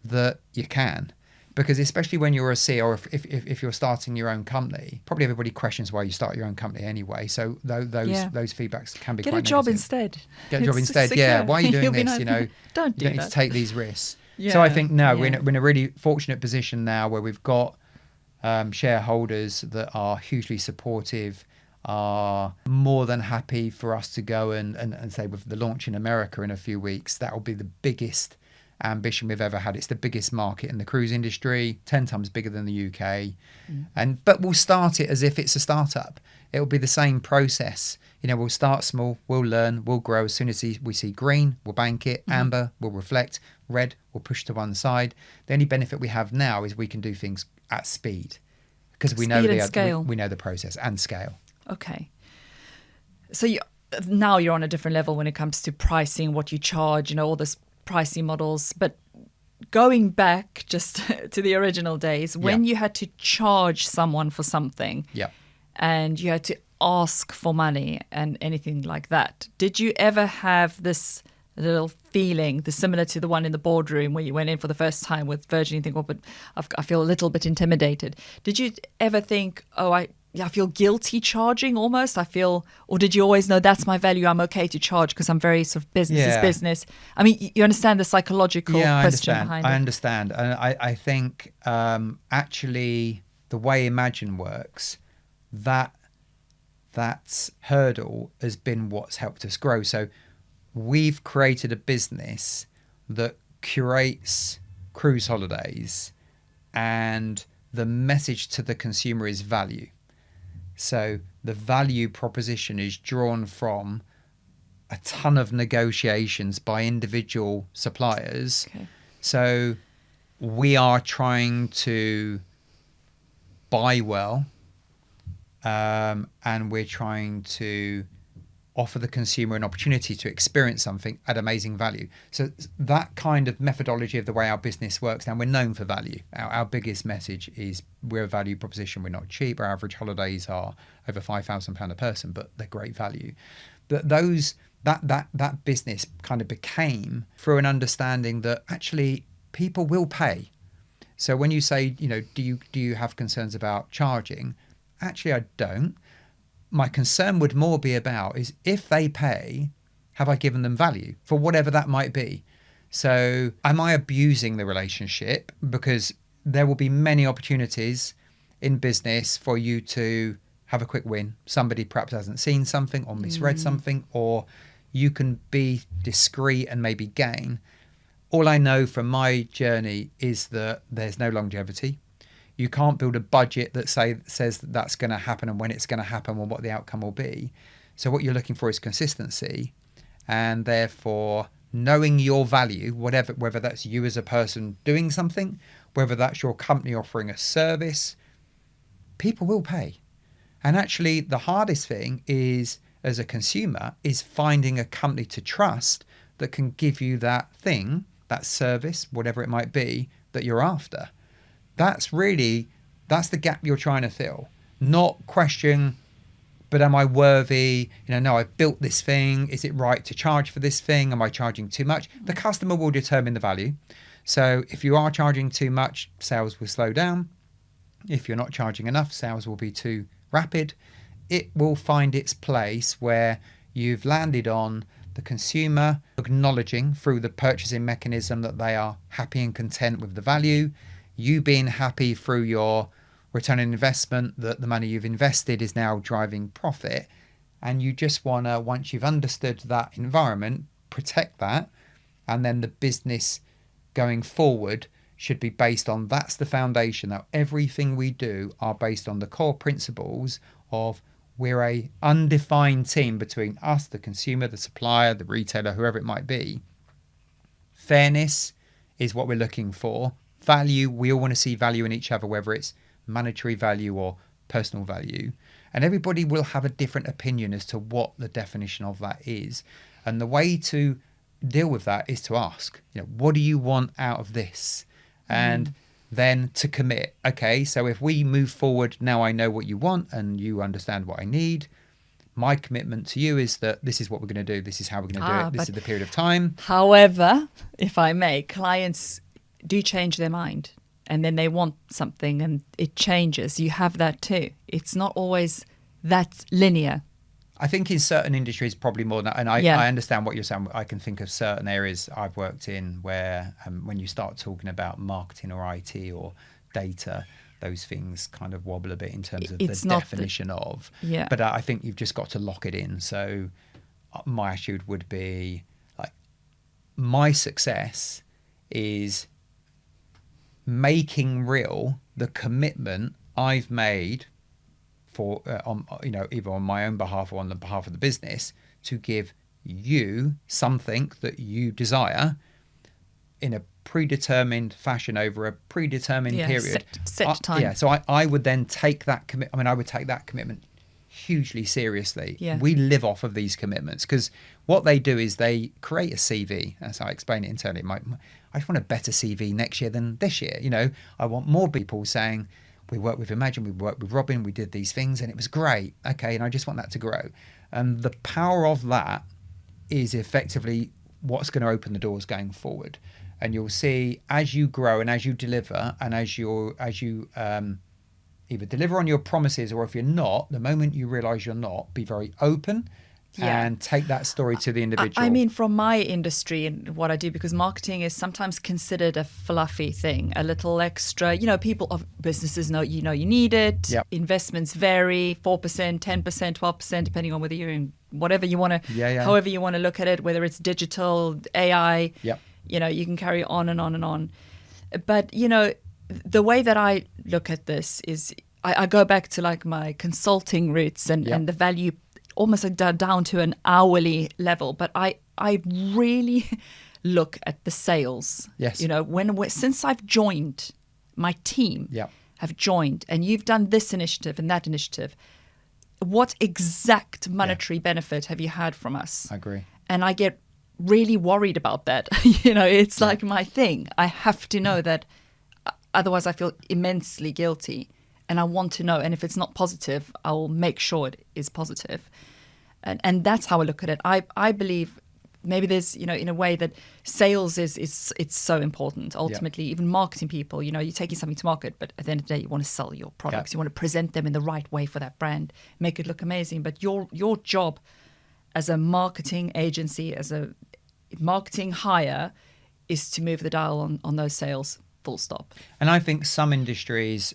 that you can. Because especially when you're a CEO or if you're starting your own company, probably everybody questions why you start your own company anyway. So those feedbacks can be Get quite a job negative. instead. Get a job It's instead. secure. Yeah. Why are you doing You'll be this? nice. Don't you do don't need that. to take these risks. Yeah, So I think we're yeah. in a really fortunate position now where we've got shareholders that are hugely supportive, are more than happy for us to go and say with the launch in America in a few weeks, that will be the biggest ambition we've ever had. It's the biggest market in the cruise industry, 10 times bigger than the UK. But we'll start it as if it's a startup. It will be the same process. We'll start small, we'll learn, we'll grow. As soon as we see green, we'll bank it. Amber, we'll reflect. Red, we'll push to one side. The only benefit we have now is we can do things at speed because we know Speed and scale. we know the process and scale. Okay. So now you're on a different level when it comes to pricing, what you charge, all this pricing models. But going back just to the original days, when you had to charge someone for something Yeah. and you had to ask for money and anything like that, did you ever have this little feeling, similar to the one in the boardroom where you went in for the first time with Virgin, you think, but I feel a little bit intimidated. Did you ever think, I feel guilty charging almost? Or did you always know that's my value, I'm okay to charge because I'm very sort of business is business? I mean, you understand the psychological question behind it? I understand. And I think actually the way Imagine works, that that hurdle has been what's helped us grow. So we've created a business that curates cruise holidays, and the message to the consumer is value. So the value proposition is drawn from a ton of negotiations by individual suppliers. Okay. So we are trying to buy well, and we're trying to offer the consumer an opportunity to experience something at amazing value. So that kind of methodology of the way our business works now, we're known for value. Our biggest message is we're a value proposition. We're not cheap. Our average holidays are over £5,000 a person, but they're great value. But that business kind of became through an understanding that actually people will pay. So when you say, do you have concerns about charging? Actually, I don't. My concern would more be about is if they pay, have I given them value for whatever that might be? So am I abusing the relationship? Because there will be many opportunities in business for you to have a quick win. Somebody perhaps hasn't seen something or misread something, or you can be discreet and maybe gain. All I know from my journey is that there's no longevity. You can't build a budget that says that that's going to happen and when it's going to happen or what the outcome will be. So what you're looking for is consistency, and therefore knowing your value, whether that's you as a person doing something, whether that's your company offering a service, people will pay. And actually the hardest thing is, as a consumer, is finding a company to trust that can give you that thing, that service, whatever it might be, that you're after. That's the gap you're trying to fill. Not question, but am I worthy? No, I've built this thing. Is it right to charge for this thing? Am I charging too much? The customer will determine the value. So if you are charging too much, sales will slow down. If you're not charging enough, sales will be too rapid. It will find its place where you've landed on the consumer acknowledging through the purchasing mechanism that they are happy and content with the value. You being happy through your return on investment, that the money you've invested is now driving profit. And you just want to, once you've understood that environment, protect that. And then the business going forward should be based on, that's the foundation. Now, everything we do are based on the core principles of we're a undefined team between us, the consumer, the supplier, the retailer, whoever it might be. Fairness is what we're looking for. Value, we all want to see value in each other, whether it's monetary value or personal value. And everybody will have a different opinion as to what the definition of that is. And the way to deal with that is to ask, what do you want out of this? And then to commit. Okay, so if we move forward, now I know what you want and you understand what I need. My commitment to you is that this is what we're going to do. This is how we're going to do it. This is the period of time. However, if I may, clients do change their mind and then they want something and it changes. You have that too. It's not always that linear. I think in certain industries probably more than that. And I understand what you're saying. I can think of certain areas I've worked in where when you start talking about marketing or IT or data, those things kind of wobble a bit in terms of the definition of. Yeah. But I think you've just got to lock it in. So my attitude would be like, my success is making real the commitment I've made for either on my own behalf or on the behalf of the business to give you something that you desire in a predetermined fashion over a predetermined period. Set time. So I would then take that I would take that commitment hugely seriously. Yeah. We live off of these commitments because what they do is they create a CV. As I explain it internally, I just want a better CV next year than this year. I want more people saying, we worked with Imagine, we worked with Robin, we did these things and it was great. Okay, and I just want that to grow. And the power of that is effectively what's going to open the doors going forward. And you'll see as you grow and as you deliver and as you either deliver on your promises, or if you're not, the moment you realize you're not, be very open Yeah. and take that story to the individual. I mean, from my industry and what I do, because marketing is sometimes considered a fluffy thing, a little extra. You know, people of businesses know you need it. Yep. Investments vary, 4%, 10%, 12%, depending on whether you're in whatever you want to, Yeah. however you want to look at it, whether it's digital, AI. Yep. You know, you can carry on and on and on. But, you know, the way that I look at this is I go back to like my consulting roots and the value almost like down to an hourly level. But I really look at the sales. Yes. You know, since I've joined, my team have joined, and you've done this initiative and that initiative, what exact monetary benefit have you had from us? I agree. And I get really worried about that. You know, it's like my thing. I have to know that, otherwise I feel immensely guilty. And I want to know. And if it's not positive, I will make sure it is positive. And that's how I look at it. I believe maybe there's, you know, in a way that sales it's so important. Ultimately, even marketing people, you know, you're taking something to market, but at the end of the day, you want to sell your products. You want to present them in the right way for that brand, make it look amazing. But your job as a marketing agency, as a marketing hire, is to move the dial on those sales. Full stop. And I think some industries,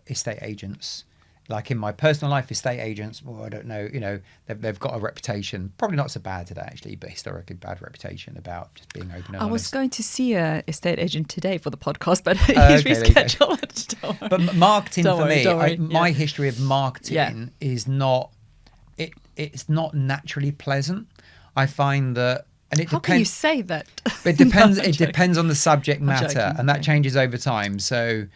estate agents, like in my personal life, estate agents, well, I don't know, you know, they've got a reputation, probably not so bad today actually, but historically bad reputation about just being open and honest. I was going to see a estate agent today for the podcast, but he's rescheduled. But marketing Don't for worry, me, my history of marketing is not, it's not naturally pleasant. I find that, and it How depends. can you say that? It depends. No, It depends on the subject matter, joking, and that okay. changes over time. So,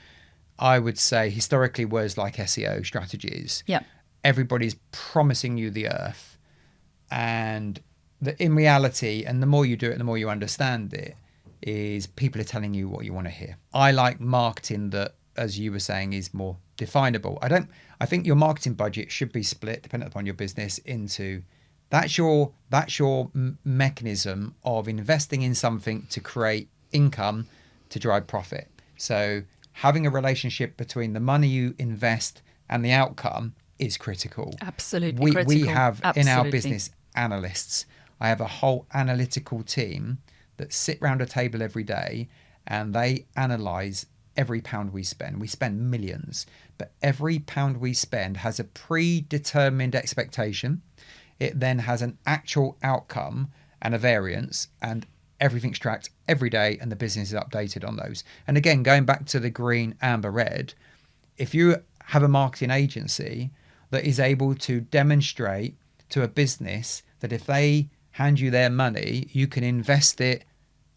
I would say historically, words like SEO strategies. Yeah. Everybody's promising you the earth, and in reality, and the more you do it, the more you understand it, is people are telling you what you want to hear. I like marketing that, as you were saying, is more definable. I think your marketing budget should be split, depending upon your business, into that's your mechanism of investing in something to create income to drive profit. So having a relationship between the money you invest and the outcome is critical. Absolutely critical. We have in our Absolutely. business analysts. I have a whole analytical team that sit around a table every day and they analyze every pound we spend. We spend millions, but every pound we spend has a predetermined expectation. It then has an actual outcome and a variance, and everything's tracked every day, and the business is updated on those. And again, going back to the green, amber, red, if you have a marketing agency that is able to demonstrate to a business that if they hand you their money, you can invest it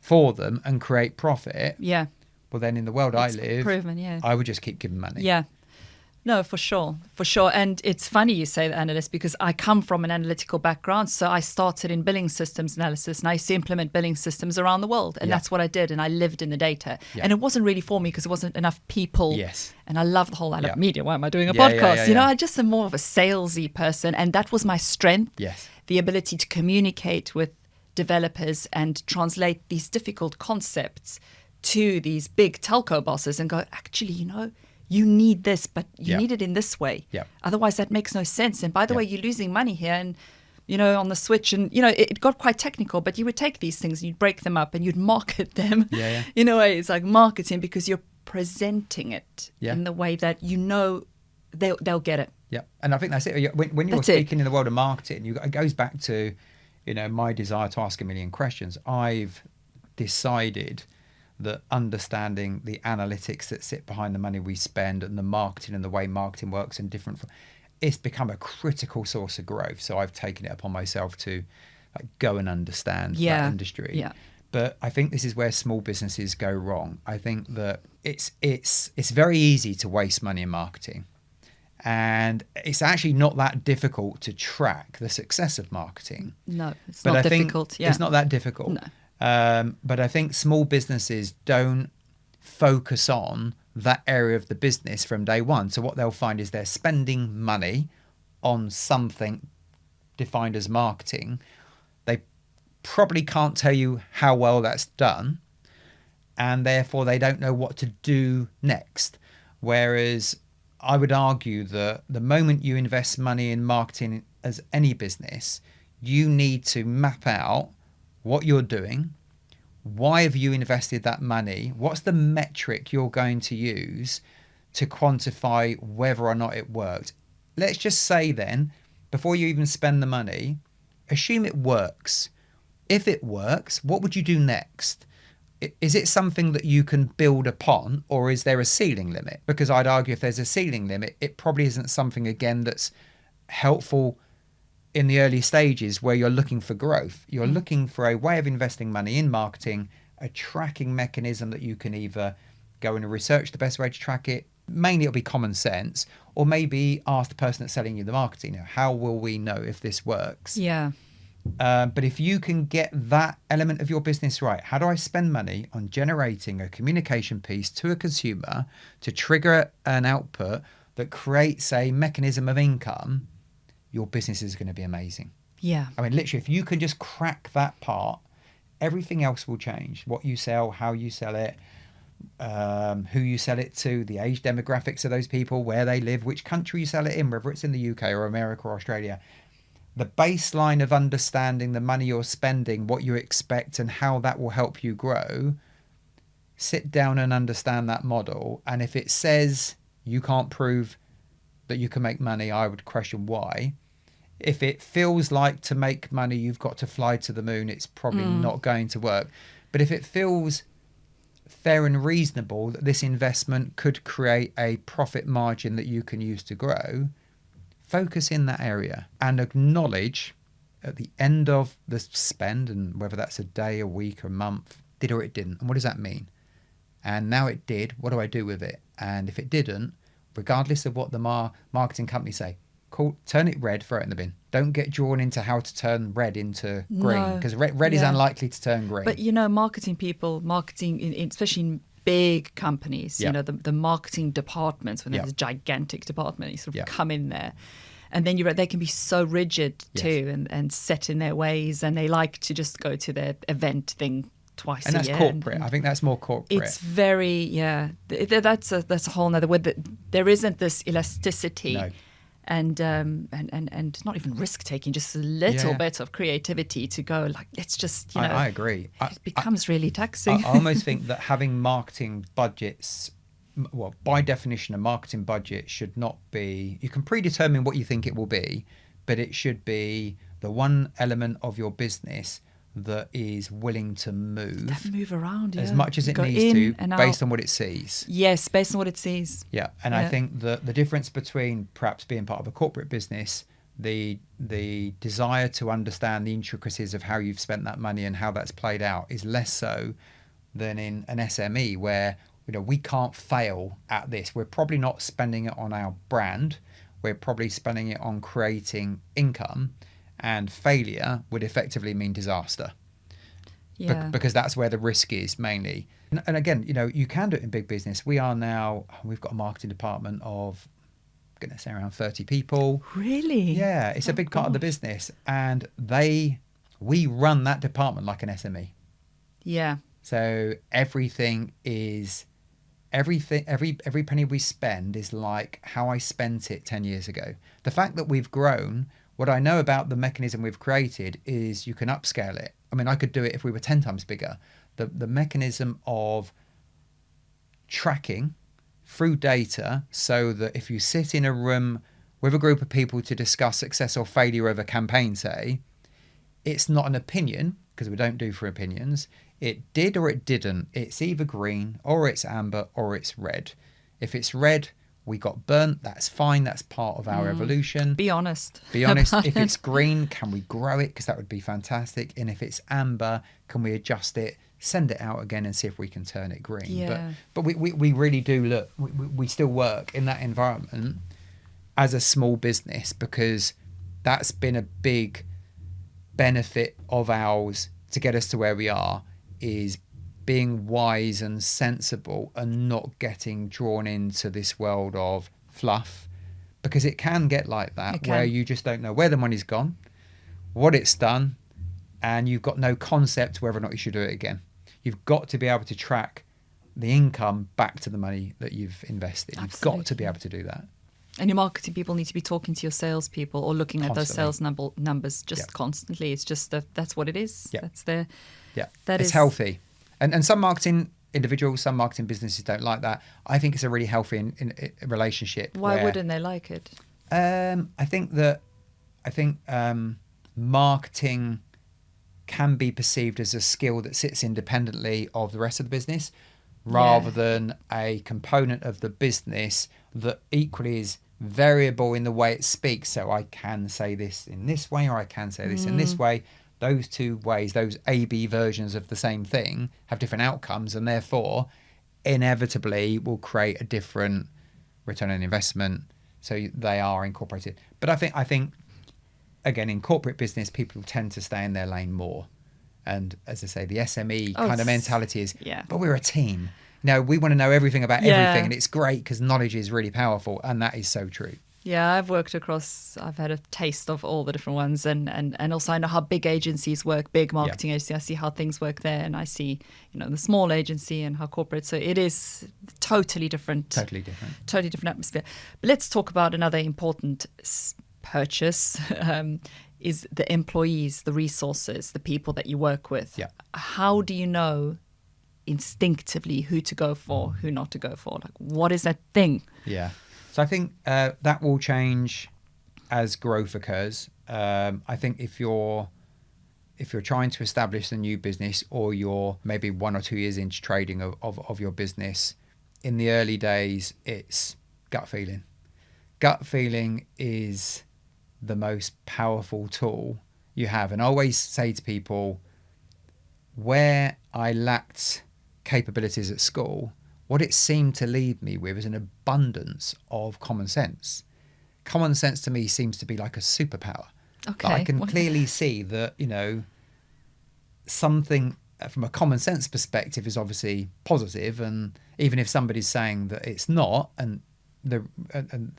for them and create profit. Yeah. Well, then in the world I live, proven, yeah. I would just keep giving money. Yeah. No, for sure. For sure. And it's funny you say that, analyst, because I come from an analytical background. So I started in billing systems analysis, and I used to implement billing systems around the world. And that's what I did. And I lived in the data. Yeah. And it wasn't really for me because there wasn't enough people. Yes. And I love the whole media. Why am I doing a podcast? You know, I just am more of a salesy person. And that was my strength. Yes. The ability to communicate with developers and translate these difficult concepts to these big telco bosses and go, actually, you know, you need this, but you need it in this way. Yeah. Otherwise, that makes no sense. And by the way, you're losing money here. And, you know, on the switch. And, you know, it got quite technical, but you would take these things and you'd break them up and you'd market them. Yeah. In a way, it's like marketing because you're presenting it in the way that you know they'll get it. Yeah. And I think that's it. When you're speaking in the world of marketing, it goes back to, you know, my desire to ask a million questions. I've decided that understanding the analytics that sit behind the money we spend and the marketing and the way marketing works and it's become a critical source of growth. So I've taken it upon myself to go and understand that industry. Yeah. But I think this is where small businesses go wrong. I think that it's very easy to waste money in marketing. And it's actually not that difficult to track the success of marketing. No, it's not difficult. It's not that difficult. No. But I think small businesses don't focus on that area of the business from day one. So what they'll find is they're spending money on something defined as marketing. They probably can't tell you how well that's done, and therefore they don't know what to do next. Whereas I would argue that the moment you invest money in marketing as any business, you need to map out what you're doing. Why have you invested that money? What's the metric you're going to use to quantify whether or not it worked? Let's just say then, before you even spend the money, assume it works. If it works, what would you do next? Is it something that you can build upon, or is there a ceiling limit? Because I'd argue if there's a ceiling limit, it probably isn't something, again, that's helpful in the early stages where you're looking for growth. You're looking for a way of investing money in marketing, a tracking mechanism that you can either go and research the best way to track it. Mainly it'll be common sense, or maybe ask the person that's selling you the marketing, how will we know if this works? Yeah. But if you can get that element of your business right, how do I spend money on generating a communication piece to a consumer to trigger an output that creates a mechanism of income? Your business is going to be amazing. Yeah. I mean, literally, if you can just crack that part, everything else will change. What you sell, how you sell it, who you sell it to, the age demographics of those people, where they live, which country you sell it in, whether it's in the UK or America or Australia. The baseline of understanding the money you're spending, what you expect, and how that will help you grow. Sit down and understand that model. And if it says you can't prove that you can make money, I would question why. If it feels like to make money you've got to fly to the moon, it's probably not going to work. But if it feels fair and reasonable that this investment could create a profit margin that you can use to grow, focus in that area and acknowledge at the end of the spend, and whether that's a day, a week, or a month, did or it didn't. And what does that mean? And now it did, what do I do with it? And if it didn't, regardless of what the marketing company say, cool, turn it red, throw it in the bin. Don't get drawn into how to turn red into green, because red is unlikely to turn green. But, marketing people, especially in big companies, the marketing departments, when there's a gigantic department, you sort of come in there. And then they can be so rigid too, and set in their ways, and they like to just go to their event thing twice a year. And that's corporate. I think that's more corporate. It's very, that's a whole nother word. There isn't this elasticity. No. And not even risk taking, just a little bit of creativity to go, like, let's just, I agree. It becomes really taxing. I almost think that having marketing budgets, well, by definition, a marketing budget should not be, you can predetermine what you think it will be, but it should be the one element of your business that is willing to move around as much as it needs to, based on what it sees. Yes, based on what it sees. Yeah, and I think the difference between perhaps being part of a corporate business, the desire to understand the intricacies of how you've spent that money and how that's played out is less so than in an SME where we can't fail at this. We're probably not spending it on our brand. We're probably spending it on creating income. And failure would effectively mean disaster. Yeah. Because that's where the risk is mainly. And again, you can do it in big business. We've got a marketing department of, I'm going to say, around 30 people. Really? Yeah, it's a big part of the business. And we run that department like an SME. Yeah. So every penny we spend is like how I spent it 10 years ago. The fact that we've grown, what I know about the mechanism we've created is you can upscale it. I mean, I could do it if we were 10 times bigger. The mechanism of tracking through data, so that if you sit in a room with a group of people to discuss success or failure of a campaign, say, it's not an opinion, because we don't do for opinions. It did or it didn't. It's either green or it's amber or it's red. If it's red, we got burnt. That's fine. That's part of our evolution. Be honest. Be honest. If it's green, can we grow it? Because that would be fantastic. And if it's amber, can we adjust it, send it out again and see if we can turn it green? Yeah. But we really do look. We still work in that environment as a small business, because that's been a big benefit of ours to get us to where we are, is being wise and sensible and not getting drawn into this world of fluff, because it can get like that, where you just don't know where the money's gone, what it's done, and you've got no concept whether or not you should do it again. You've got to be able to track the income back to the money that you've invested. Absolutely. You've got to be able to do that. And your marketing people need to be talking to your salespeople or looking at those Constantly. sales numbers just Yep. constantly. It's just that's what it is. Yep. That's their. Yeah, That it's is- healthy. And some marketing individuals, some marketing businesses don't like that. I think it's a really healthy in relationship. Why where, wouldn't they like it? I think marketing can be perceived as a skill that sits independently of the rest of the business, rather than a component of the business that equally is variable in the way it speaks. So I can say this in this way, or I can say this in this way. Those two ways, those A/B versions of the same thing, have different outcomes, and therefore inevitably will create a different return on investment. So they are incorporated. But I think again, in corporate business, people tend to stay in their lane more. And as I say, the SME kind of it's- mentality is, yeah. but we're a team. No, we want to know everything about Yeah. everything. And it's great because knowledge is really powerful. And that is so true. Yeah, I've had a taste of all the different ones, and also I know how big agencies work, big marketing agencies. I see how things work there, and I see, the small agency and how corporate. So it is totally different. Totally different. Totally different atmosphere. But let's talk about another important purchase, is the employees, the resources, the people that you work with. Yeah. How do you know instinctively who to go for, who not to go for? Like, what is that thing? Yeah. So I think that will change as growth occurs. I think if you're trying to establish a new business, or you're maybe 1 or 2 years into trading of your business, in the early days, it's gut feeling. Gut feeling is the most powerful tool you have. And I always say to people, where I lacked capabilities at school, what it seemed to leave me with is an abundance of common sense. Common sense to me seems to be like a superpower. Okay. That I can clearly see that, something from a common sense perspective is obviously positive, and even if somebody's saying that it's not, and the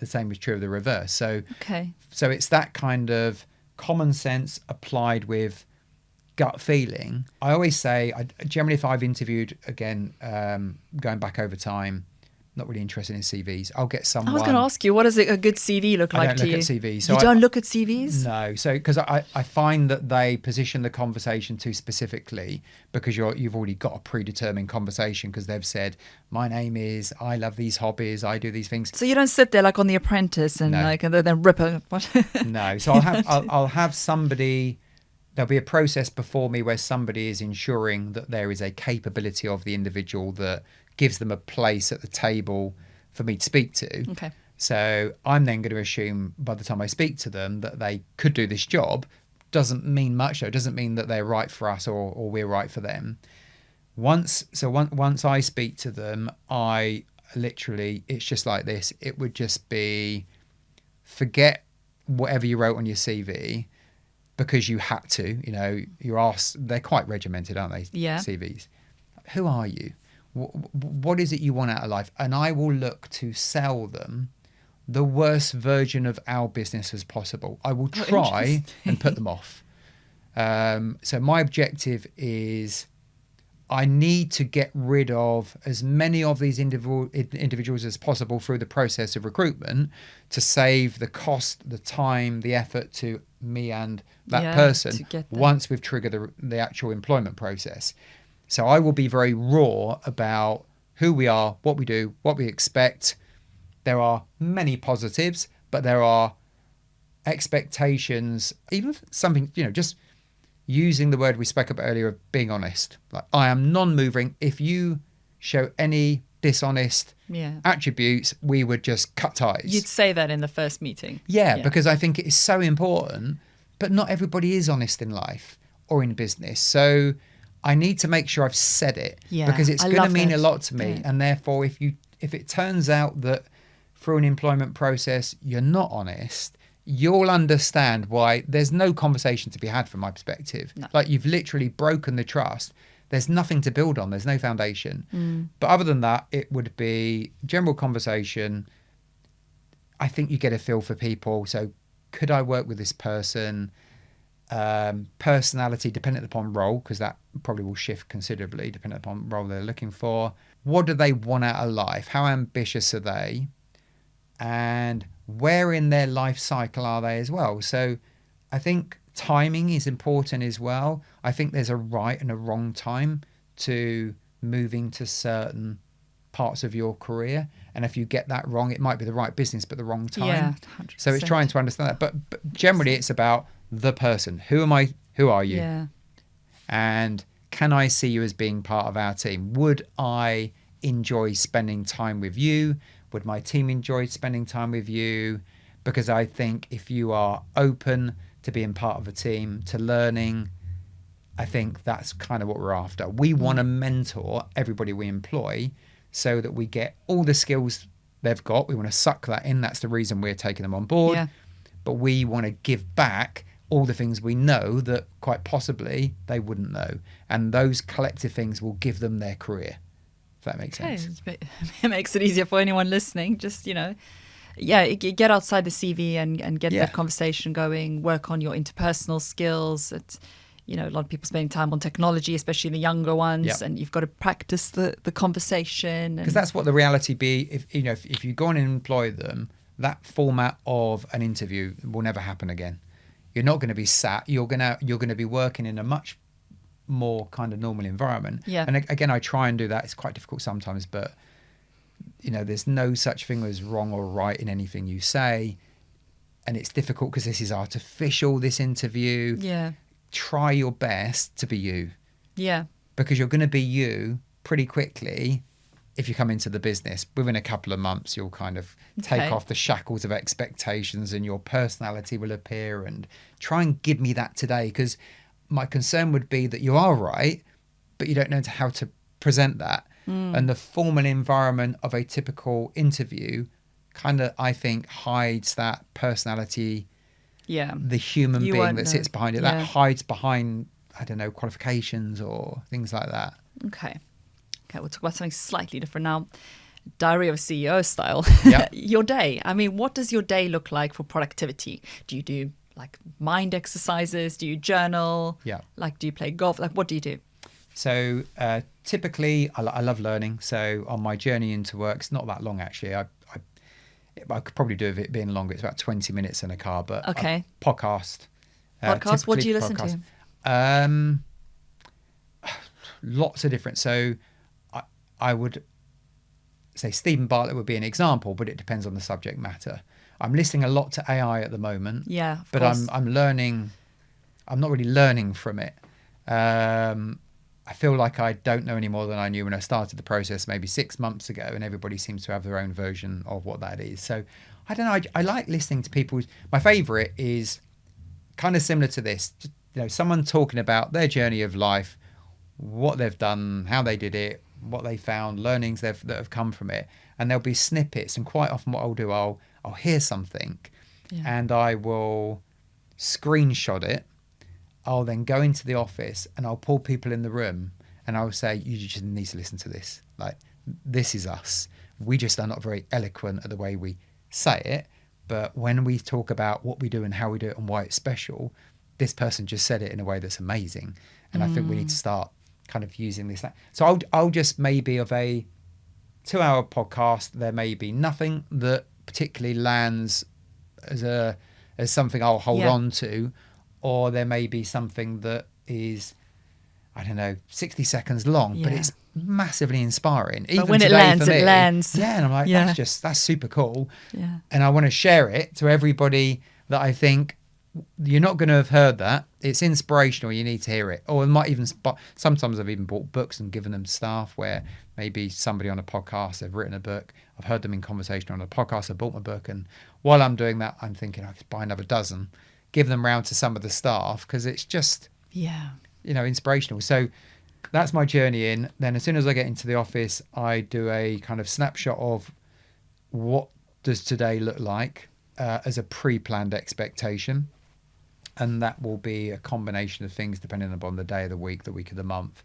same is true of the reverse. So it's that kind of common sense applied with gut feeling. I always say, generally, if I've interviewed, again, going back over time, not really interested in CVs, I'll get someone. I was going to ask you, what does a good CV look like to you? I don't look at CVs. So you don't look at CVs? No. So because I find that they position the conversation too specifically, because you've already got a predetermined conversation, because they've said, my name is, I love these hobbies, I do these things. So you don't sit there like on The Apprentice and and then rip a what? No. So I'll have somebody. There'll be a process before me where somebody is ensuring that there is a capability of the individual that gives them a place at the table for me to speak to. Okay. So I'm then going to assume by the time I speak to them that they could do this job. Doesn't mean much though. Doesn't mean that they're right for us or we're right for them. Once I speak to them, I literally, it's just like this. It would just be, forget whatever you wrote on your CV, because you had to, you're asked, they're quite regimented, aren't they? Yeah. CVs. Who are you? What is it you want out of life? And I will look to sell them the worst version of our business as possible. I will try and put them off. So my objective is, I need to get rid of as many of these individuals as possible through the process of recruitment, to save the cost, the time, the effort to me and that person once we've triggered the actual employment process. So I will be very raw about who we are, what we do, what we expect. There are many positives, but there are expectations, even something, just using the word we spoke about earlier of being honest. Like, I am non-moving. If you show any dishonest attributes, we would just cut ties. You'd say that in the first meeting. Yeah, because I think it is so important, but not everybody is honest in life or in business. So I need to make sure I've said it, because it's going to mean a lot to me. And therefore, if it turns out that through an employment process you're not honest, you'll understand why there's no conversation to be had from my perspective. No. Like, you've literally broken the trust. There's nothing to build on. There's no foundation. But other than that, it would be general conversation. I think you get a feel for people. So could I work with this person? Personality dependent upon role, because that probably will shift considerably depending upon role they're looking for. What do they want out of life? How ambitious are they? and where in their life cycle are they as well. So I think timing is important as well. I think there's a right and a wrong time to moving to certain parts of your career, and if you get that wrong, it might be the right business but the wrong time. Yeah, 100%. So it's trying to understand that, but generally it's about the person. Who are you? Yeah. And can I see you as being part of our team? Would I enjoy spending time with you? Would my team enjoy spending time with you? Because I think if you are open to being part of a team, to learning, I think that's kind of what we're after. We want to mentor everybody we employ so that we get all the skills they've got. We want to suck that in. That's the reason we're taking them on board. Yeah. But we want to give back all the things we know that quite possibly they wouldn't know. And those collective things will give them their career, if that makes sense. It makes it easier for anyone listening. Just, get outside the CV and get that conversation going, work on your interpersonal skills. It's, a lot of people spending time on technology, especially the younger ones, and you've got to practice the conversation. Because that's what the reality be. If you go on and employ them, that format of an interview will never happen again. You're not going to be sat. You're going to be working in a much more kind of normal environment. Yeah. And again, I try and do that. It's quite difficult sometimes, but there's no such thing as wrong or right in anything you say. And it's difficult because this is artificial, this interview. Yeah. Try your best to be you. Yeah. Because you're going to be you pretty quickly if you come into the business. Within a couple of months, you'll kind of take off the shackles of expectations and your personality will appear. And try and give me that today, because my concern would be that you are right, but you don't know how to present that. And the formal environment of a typical interview kind of, I think, hides that personality. Yeah, the human being that sits behind it, that hides behind, I don't know, qualifications or things like that. Okay, we'll talk about something slightly different now. Diary of a CEO style. Your day. I mean, what does your day look like for productivity? Do you do like mind exercises? Do you journal? Yeah. Like, do you play golf? Like, what do you do? So typically, I love learning. So on my journey into work, it's not that long actually. I could probably do with it being longer. It's about 20 minutes in a car, but podcast. Podcast? What do you listen to? Lots of different. So I would say Stephen Bartlett would be an example, but it depends on the subject matter. I'm listening a lot to AI at the moment. Yeah, but I'm learning. I'm not really learning from it. I feel like I don't know any more than I knew when I started the process maybe 6 months ago, and everybody seems to have their own version of what that is. So I don't know. I like listening to people. My favourite is kind of similar to this. Someone talking about their journey of life, what they've done, how they did it, what they found, learnings that have come from it. And there'll be snippets. And quite often what I'll do, I'll hear something and I will screenshot it. I'll then go into the office and I'll pull people in the room and I'll say, you just need to listen to this. Like, this is us. We just are not very eloquent at the way we say it. But when we talk about what we do and how we do it and why it's special, this person just said it in a way that's amazing. And I think we need to start kind of using this. So I'll just maybe of a 2-hour podcast, there may be nothing that particularly lands as something I'll hold on to. Or there may be something that is, I don't know, 60 seconds long, but it's massively inspiring. But when it lands, it lands. Yeah, and I'm like, that's super cool. Yeah. And I want to share it to everybody that I think, you're not going to have heard that. It's inspirational. You need to hear it. Or it might even, sometimes I've even bought books and given them staff where maybe somebody on a podcast, they've written a book. I've heard them in conversation on a podcast. I bought my book. And while I'm doing that, I'm thinking I could buy another dozen. Give them round to some of the staff because it's just, inspirational. So that's my journey in. Then as soon as I get into the office, I do a kind of snapshot of what does today look like as a pre-planned expectation. And that will be a combination of things depending upon the day of the week of the month.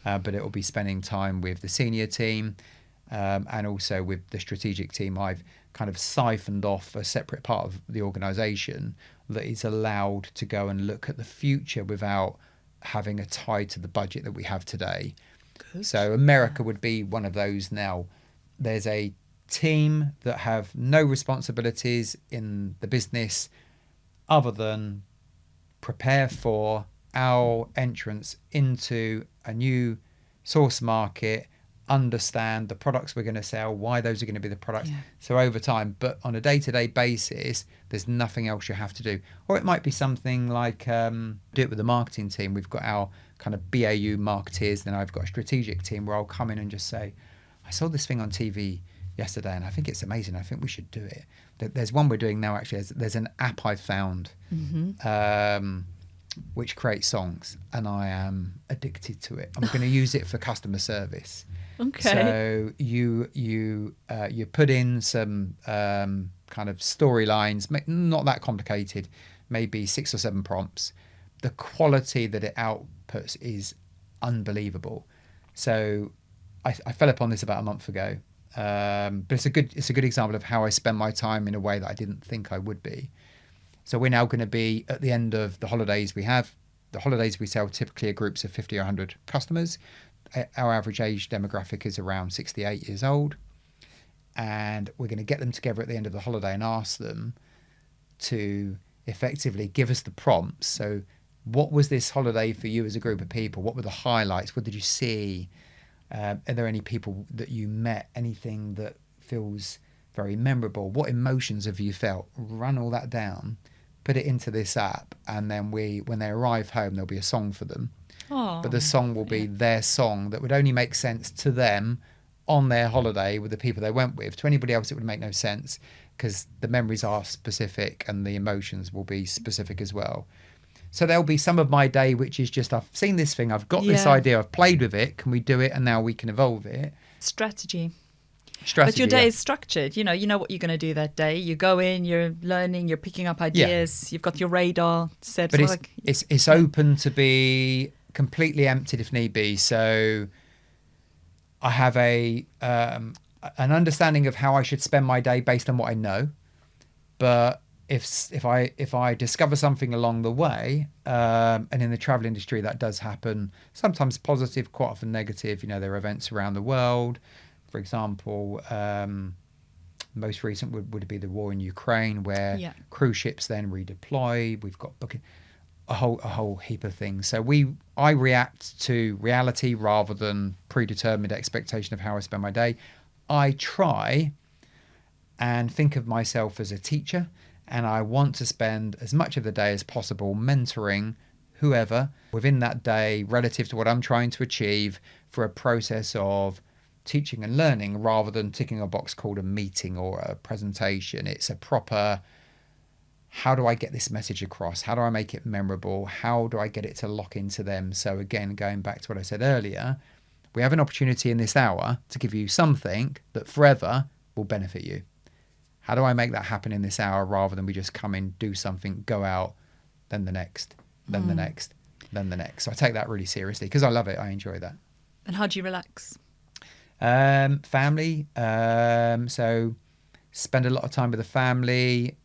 But it will be spending time with the senior team and also with the strategic team. I've kind of siphoned off a separate part of the organisation that is allowed to go and look at the future without having a tie to the budget that we have today. Good. So America would be one of those now. There's a team that have no responsibilities in the business other than prepare for our entrance into a new source market, understand the products we're going to sell, why those are going to be the products. Yeah. So over time, but on a day-to-day basis, there's nothing else you have to do. Or it might be something like do it with the marketing team. We've got our kind of BAU marketeers, then I've got a strategic team where I'll come in and just say, I saw this thing on TV yesterday and I think it's amazing. I think we should do it. There's one we're doing now, actually. There's an app I found which creates songs, and I am addicted to it. I'm going to use it for customer service. Okay. So you put in some kind of storylines, not that complicated, maybe 6 or 7 prompts. The quality that it outputs is unbelievable. So I fell upon this about a month ago, but it's a good example of how I spend my time in a way that I didn't think I would be. So we're now going to be at the end of the holidays we have. The holidays we sell typically are groups of 50 or 100 customers. Our average age demographic is around 68 years old. And we're going to get them together at the end of the holiday and ask them to effectively give us the prompts. So what was this holiday for you as a group of people? What were the highlights? What did you see? Are there any people that you met? Anything that feels very memorable? What emotions have you felt? Run all that down, put it into this app, and then when they arrive home, there'll be a song for them. Oh, But the song will be their song that would only make sense to them on their holiday with the people they went with. To anybody else, it would make no sense because the memories are specific and the emotions will be specific as well. So there'll be some of my day which is just, I've seen this thing, I've got this idea, I've played with it, can we do it? And now we can evolve it. Strategy. But your day is structured. You know what you're going to do that day. You go in, you're learning, you're picking up ideas. You've got your radar set. But it's open to be completely emptied if need be. So I have an understanding of how I should spend my day based on what I know. But if I discover something along the way, and in the travel industry that does happen, sometimes positive, quite often negative. There are events around the world. For example, most recent would be the war in Ukraine, where cruise ships then redeploy. We've got a whole heap of things. So I react to reality rather than predetermined expectation of how I spend my day. I try and think of myself as a teacher, and I want to spend as much of the day as possible mentoring whoever within that day relative to what I'm trying to achieve for a process of teaching and learning rather than ticking a box called a meeting or a presentation. It's a proper, how do I get this message across? How do I make it memorable? How do I get it to lock into them? So again, going back to what I said earlier, we have an opportunity in this hour to give you something that forever will benefit you. How do I make that happen in this hour rather than we just come in, do something, go out, then the next, then the next, then the next. So I take that really seriously because I love it. I enjoy that. And how do you relax? Family. So spend a lot of time with the family.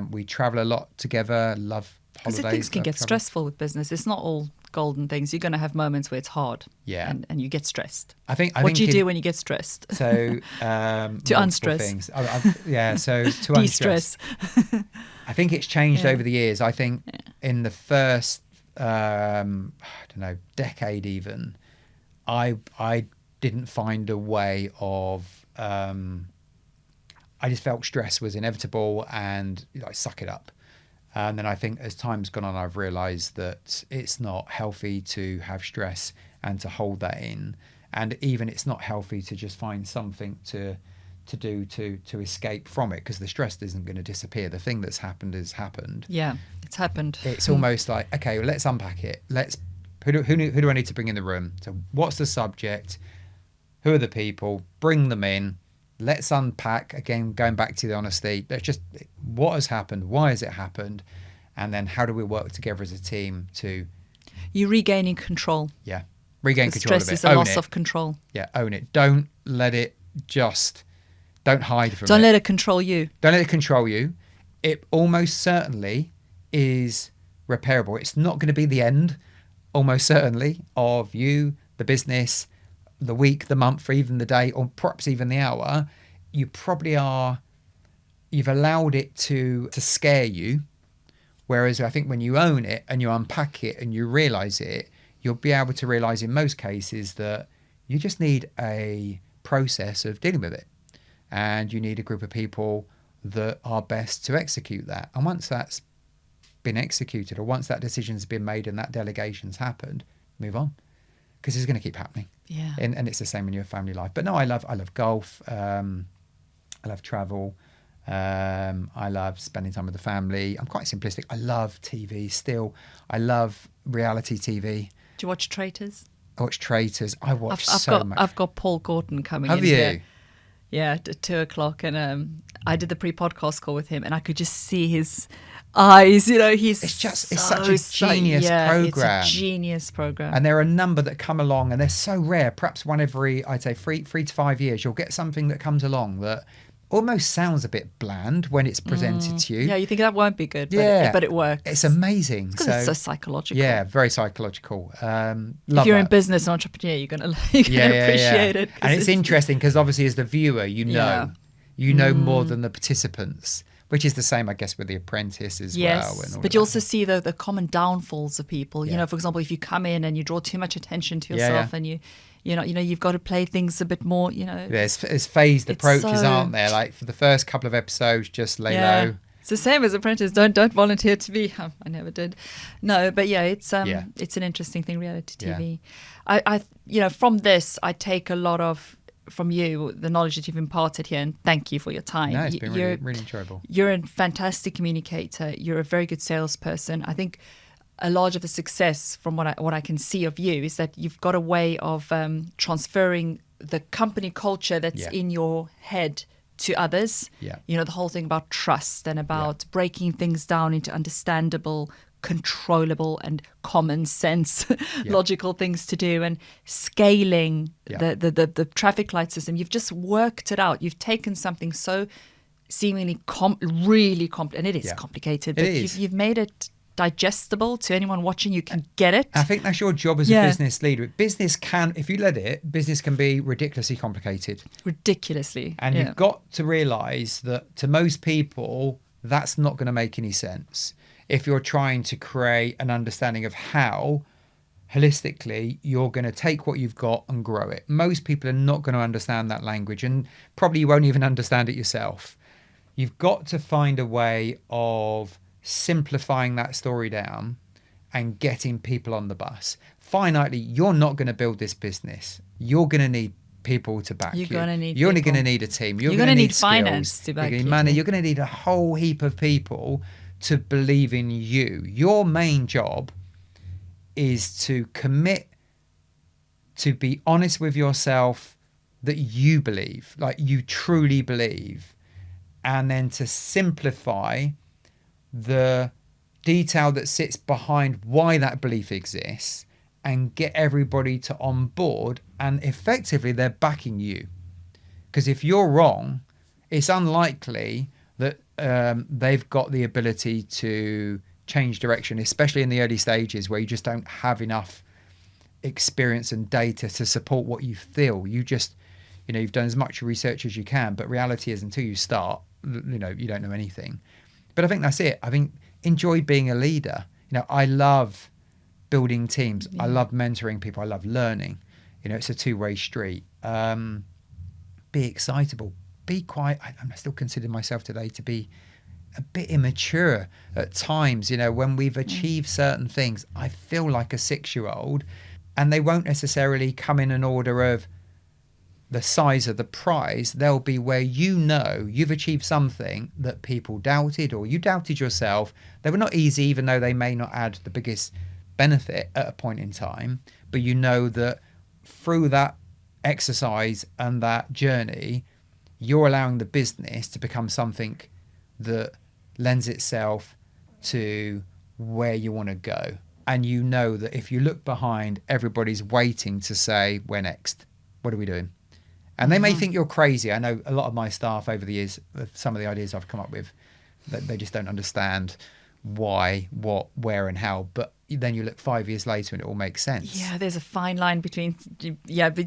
We travel a lot together. Love holidays. Because things can get stressful with business. It's not all golden things. You're going to have moments where it's hard. Yeah. And you get stressed. What do you do when you get stressed? So to unstress. Things. So to de-stress. I think it's changed over the years. I think in the first, decade even, I didn't find a way of I just felt stress was inevitable and suck it up. And then I think as time's gone on, I've realized that it's not healthy to have stress and to hold that in, and even it's not healthy to just find something to do to escape from it, because the stress isn't going to disappear. The thing that's happened has happened. Yeah, it's happened. It's almost like, okay, well, let's unpack it. Who do I need to bring in the room? So what's the subject? Who are the people? Bring them in. Let's unpack. Again, going back to the honesty. Let's just, what has happened? Why has it happened? And then how do we work together as a team to... You're regaining control. Yeah. Regain control of it. Stress is a loss of control. Yeah, own it. Don't let it just... Don't hide from it. Don't let it control you. Don't let it control you. It almost certainly is repairable. It's not going to be the end, almost certainly, of you, the business, the week, the month, or even the day, or perhaps even the hour. you probably are, you've allowed it to scare you. Whereas I think when you own it and you unpack it and you realize it, you'll be able to realize in most cases that you just need a process of dealing with it. And you need a group of people that are best to execute that. And once that's been executed, or once that decision's been made and that delegation's happened, move on. Because it's going to keep happening. Yeah. And it's the same in your family life. But no, I love golf. I love travel. I love spending time with the family. I'm quite simplistic. I love TV still. I love reality TV. Do you watch Traitors? I watch Traitors. I watch much. I've got Paul Gordon coming in. Have you? Here. Yeah, at 2:00, and I did the pre-podcast call with him, and I could just see his eyes. You know, it's such a genius program. It's a genius program. And there are a number that come along, and they're so rare. Perhaps one every, I'd say, 3 to 5 years, you'll get something that comes along that almost sounds a bit bland when it's presented to you. Yeah, you think that won't be good, but it works. It's amazing. Because it's so psychological. Yeah, very psychological. If you're in business, an entrepreneur, you're gonna appreciate it. And it's interesting because obviously as the viewer, you know more than the participants, which is the same, I guess, with The Apprentice as well. And but you also see the common downfalls of people. You know, for example, if you come in and you draw too much attention to yourself and you've got to play things a bit more, There's phased approaches, aren't there? Like for the first couple of episodes, just lay low. It's the same as Apprentice. Don't volunteer to be. I never did. No, but it's an interesting thing, reality TV. I from this, I take a lot from you, the knowledge that you've imparted here, and thank you for your time. No, it's been really enjoyable. You're a fantastic communicator. You're a very good salesperson. I think a large of the success from what I can see of you is that you've got a way of transferring the company culture that's in your head to others. Yeah. The whole thing about trust and about breaking things down into understandable, controllable and common sense logical things to do, and scaling the traffic light system. You've just worked it out. You've taken something so seemingly really complicated, and it is complicated, but you've made it digestible to anyone watching. You can get it. I think that's your job as a business leader. Business can, if you let it, business can be ridiculously complicated. And you've got to realize that to most people that's not going to make any sense if you're trying to create an understanding of how holistically you're going to take what you've got and grow it. Most people are not going to understand that language, and probably you won't even understand it yourself. You've got to find a way of simplifying that story down and getting people on the bus. Finally, you're not going to build this business. You're going to need people to back you. You're going to need a team. You're going to need finance to back you. You're going to need money. You're going to need a whole heap of people to believe in you. Your main job is to commit to be honest with yourself that you believe, like you truly believe, and then to simplify the detail that sits behind why that belief exists and get everybody to on board, and effectively they're backing you. Because if you're wrong, it's unlikely that they've got the ability to change direction, especially in the early stages where you just don't have enough experience and data to support what you feel. You just, you've done as much research as you can, but reality is until you start, you don't know anything. But I think that's it. I think enjoy being a leader. I love building teams. I love mentoring people. I love learning. It's a two-way street. Be excitable. Be quiet. I still consider myself today to be a bit immature at times. When we've achieved certain things, I feel like a 6-year-old, and they won't necessarily come in an order of the size of the prize. They'll be where you've achieved something that people doubted, or you doubted yourself. They were not easy, even though they may not add the biggest benefit at a point in time, but that through that exercise and that journey, you're allowing the business to become something that lends itself to where you want to go. And that if you look behind, everybody's waiting to say, where next? What are we doing? And they may think you're crazy. I know a lot of my staff over the years, some of the ideas I've come up with, that they just don't understand why, what, where, and how. But then you look 5 years later and it all makes sense. Yeah, there's a fine line between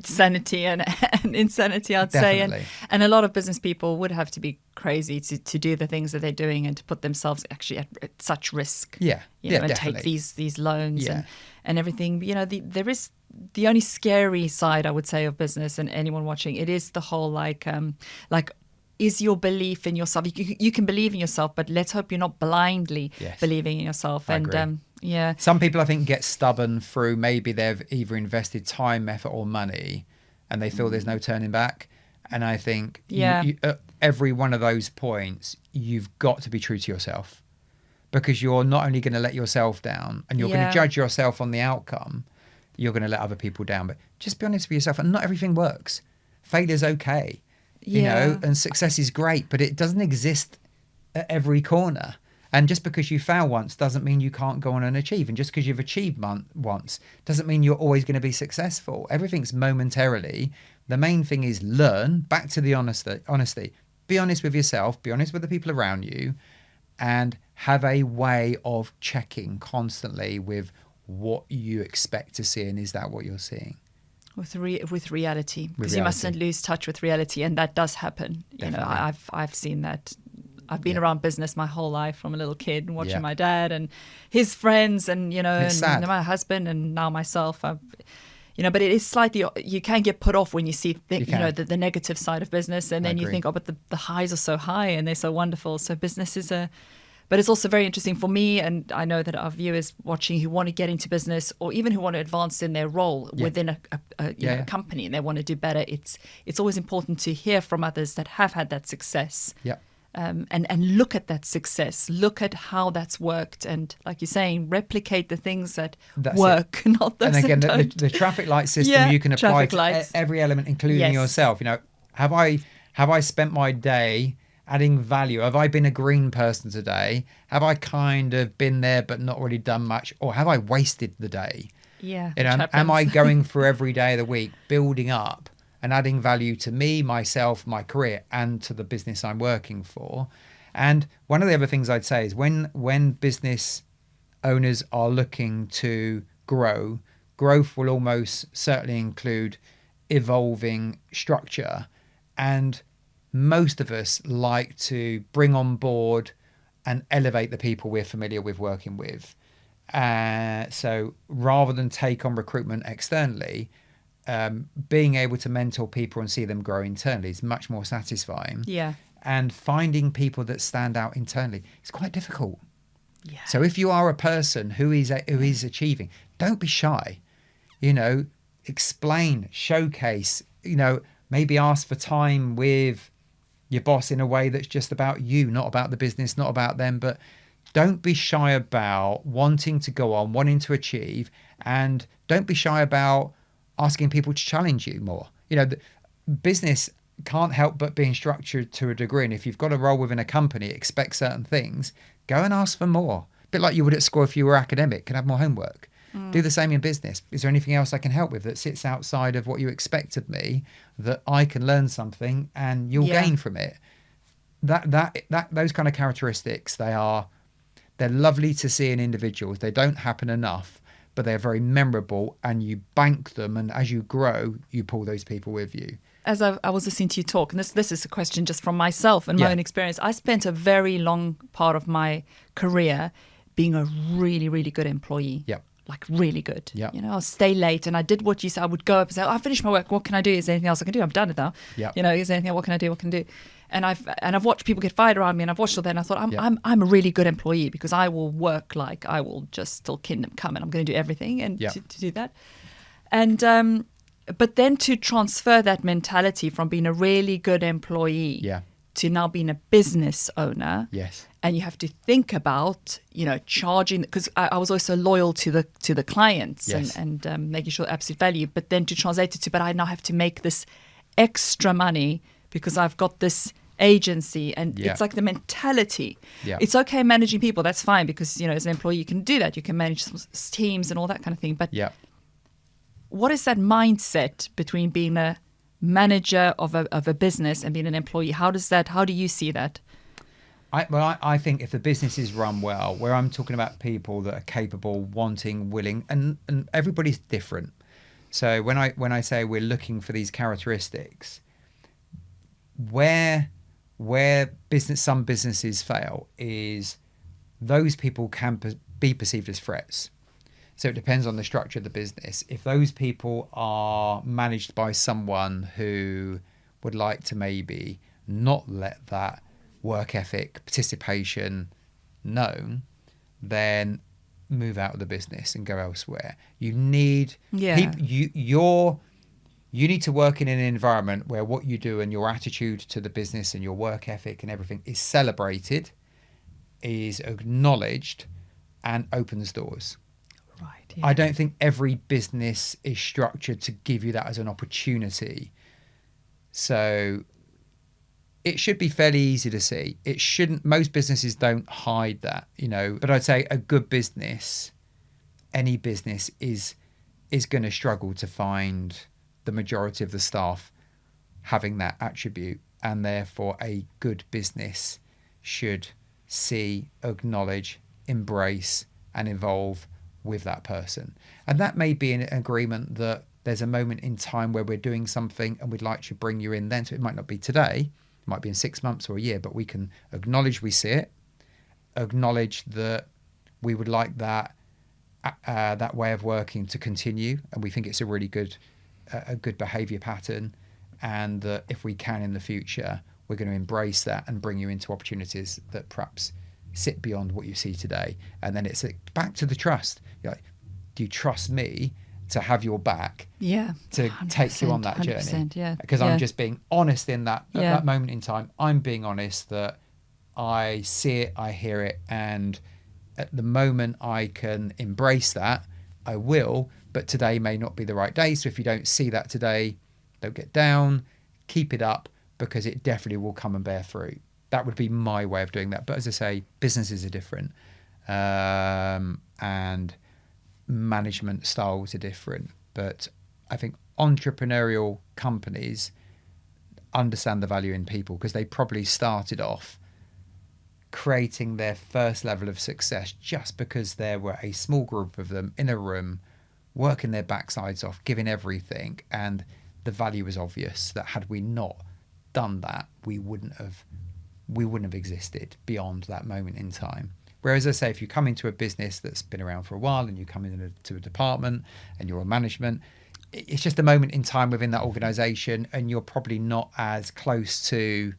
sanity and insanity, I'd Definitely. say. And a lot of business people would have to be crazy to do the things that they're doing and to put themselves actually at such risk. Yeah. You know, and definitely. take these loans Yeah. and everything. You know, there is the only scary side, I would say, of business, and anyone watching, it is the whole like is your belief in yourself. You can believe in yourself, but let's hope you're not blindly Yes. believing in yourself. I And agree. yeah. Some people, I think, get stubborn through maybe they've either invested time, effort, or money, and they feel there's no turning back. And I think Yeah. every one of those points, you've got to be true to yourself, because you're not only going to let yourself down and you're going Yeah. to judge yourself on the outcome, you're going to let other people down. But just be honest with yourself, and not everything works. Failure's okay, you know, and success is great, but it doesn't exist at every corner. And just because you fail once doesn't mean you can't go on and achieve. And just because you've achieved once doesn't mean you're always going to be successful. Everything's momentarily. The main thing is learn, back to the honesty. Be honest with yourself, be honest with the people around you, and have a way of checking constantly with what you expect to see, and is that what you're seeing? With reality, because reality. you mustn't lose touch with reality, and that does happen. You know, Definitely. I've seen that. I've been Yeah. around business my whole life, from a little kid and watching Yeah. my dad and his friends, and you know, It's and sad. my husband, and now myself. You know, but it is slightly, you can get put off when you see You can. the negative side of business, and I then you agree. think, oh, but the highs are so high and they're so wonderful. So business is but it's also very interesting for me, and I know that our viewers watching who want to get into business, or even who want to advance in their role Yeah. within a Yeah. company, and they want to do better. It's always important to hear from others that have had that success. Yeah. And look at that success, look at how that's worked, and like you're saying, replicate the things that That's work, not those And again, that don't. the traffic light system, Yeah, you can apply traffic to lights. every element, including Yes. yourself. You know, have I spent my day adding value? Have I been a green person today? Have I kind of been there but not really done much? Or have I wasted the day? Yeah, You know, which am I happens. going through every day of the week, building up and adding value to me, myself, my career, and to the business I'm working for? And one of the other things I'd say is when business owners are looking to grow, growth will almost certainly include evolving structure. And most of us like to bring on board and elevate the people we're familiar with working with. So rather than take on recruitment externally, being able to mentor people and see them grow internally is much more satisfying. Yeah. And finding people that stand out internally is quite difficult. Yeah. So if you are a person who is achieving, don't be shy. You know, explain, showcase. You know, maybe ask for time with your boss in a way that's just about you, not about the business, not about them. But don't be shy about wanting to go on, wanting to achieve, and don't be shy about asking people to challenge you more. You know, the business can't help but being structured to a degree, and if you've got a role within a company, expect certain things, go and ask for more. A bit like you would at school if you were academic, can have more homework. Do the same in business. Is there anything else I can help with that sits outside of what you expect of me, that I can learn something and you'll Yeah. gain from it? That those kind of characteristics, they're lovely to see in individuals. They don't happen enough, but they're very memorable, and you bank them, and as you grow, you pull those people with you. As I was listening to you talk, and this is a question just from myself and my Yeah. own experience. I spent a very long part of my career being a really, really good employee. Yep. Like really good. Yep. You know, I'll stay late, and I did what you said. I would go up and say, I finished my work. What can I do? Is there anything else I can do? I've done it now. Yep. You know, is there anything? What can I do? What can I do? And I've watched people get fired around me, and I've watched all that, and I thought I'm a really good employee, because I will work like I will just till kingdom come, and I'm going to do everything and Yep. to do that. And but then to transfer that mentality from being a really good employee Yeah. to now being a business owner. Yes. And you have to think about, you know, charging, because I was also loyal to the clients. Yes. and making sure absolute value. But then to translate it to, but I now have to make this extra money because I've got this agency, and Yeah. it's like the mentality. Yeah. It's okay managing people, that's fine, because, you know, as an employee you can do that, you can manage teams and all that kind of thing. But Yeah. what is that mindset between being a manager of a business and being an employee? How do you see that? I think if the business is run well, where I'm talking about people that are capable, wanting, willing, and everybody's different. So when I say we're looking for these characteristics, where some businesses fail is those people can be perceived as threats. So it depends on the structure of the business. If those people are managed by someone who would like to maybe not let that work ethic, participation known, then move out of the business and go elsewhere. You need you need to work in an environment where what you do and your attitude to the business and your work ethic and everything is celebrated, is acknowledged, and opens doors. Right. I don't think every business is structured to give you that as an opportunity. So it should be fairly easy to see. It shouldn't. Most businesses don't hide that, But I'd say a good business, any business, is going to struggle to find the majority of the staff having that attribute, and therefore a good business should see, acknowledge, embrace, and evolve with that person. And that may be an agreement that there's a moment in time where we're doing something and we'd like to bring you in then. So it might not be today, it might be in 6 months or a year, but we can acknowledge we see it, acknowledge that we would like that way of working to continue, and we think it's a really good behavior pattern, and that if we can in the future, we're going to embrace that and bring you into opportunities that perhaps sit beyond what you see today. And then it's back to the trust. You're like, do you trust me to have your back? Yeah, to take you on that journey. Yeah, because I'm just being honest in that at Yeah. that moment in time. I'm being honest that I see it, I hear it, and at the moment I can embrace that, I will. But today may not be the right day. So if you don't see that today, don't get down, keep it up, because it definitely will come and bear fruit. That would be my way of doing that. But as I say, businesses are different, and management styles are different. But I think entrepreneurial companies understand the value in people, because they probably started off creating their first level of success just because there were a small group of them in a room working their backsides off, giving everything, and the value was obvious that had we not done that, we wouldn't have existed beyond that moment in time. Whereas I say, if you come into a business that's been around for a while and you come into a department and you're on management, it's just a moment in time within that organization, and you're probably not as close to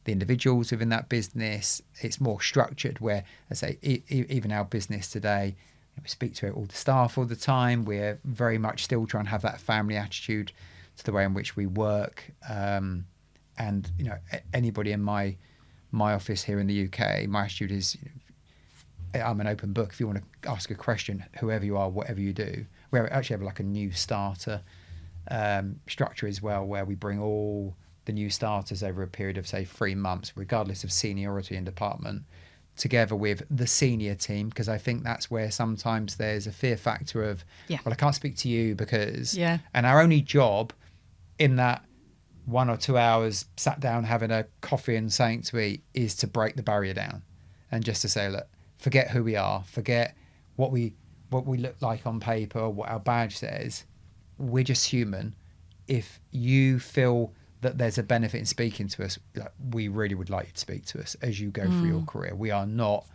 the individuals within that business. It's more structured, where I say even our business today, we speak to all the staff all the time. We're very much still trying to have that family attitude to the way in which we work. And anybody in my office here in the UK, my attitude is, I'm an open book. If you want to ask a question, whoever you are, whatever you do. We actually have like a new starter structure as well, where we bring all the new starters over a period of say 3 months, regardless of seniority in department, together with the senior team, because I think that's where sometimes there's a fear factor of, well, I can't speak to you because, and our only job in that 1 or 2 hours sat down having a coffee and something to eat is to break the barrier down, and just to say, look, forget who we are, forget what we look like on paper or what our badge says. We're just human. If you feel that there's a benefit in speaking to us, we really would like you to speak to us as you go through your career. We are not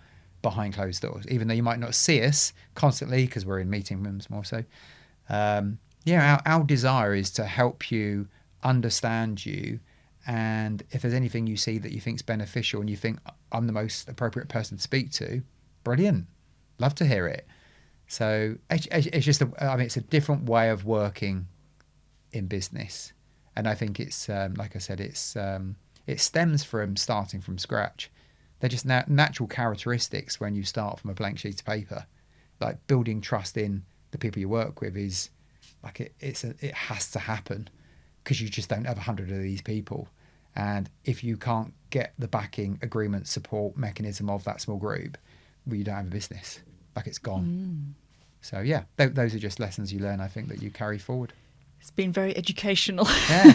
behind closed doors, even though you might not see us constantly because we're in meeting rooms more so. Our desire is to help you, understand you, and if there's anything you see that you think's beneficial and you think I'm the most appropriate person to speak to, brilliant, love to hear it. So it's just it's a different way of working in business. And I think it's, like I said, it stems from starting from scratch. They're just natural characteristics when you start from a blank sheet of paper. Like building trust in the people you work with is like it has to happen, because you just don't have 100 of these people. And if you can't get the backing, agreement, support mechanism of that small group, well, you don't have a business. Like, it's gone. So yeah, those are just lessons you learn, I think, that you carry forward. It's been very educational. Yeah.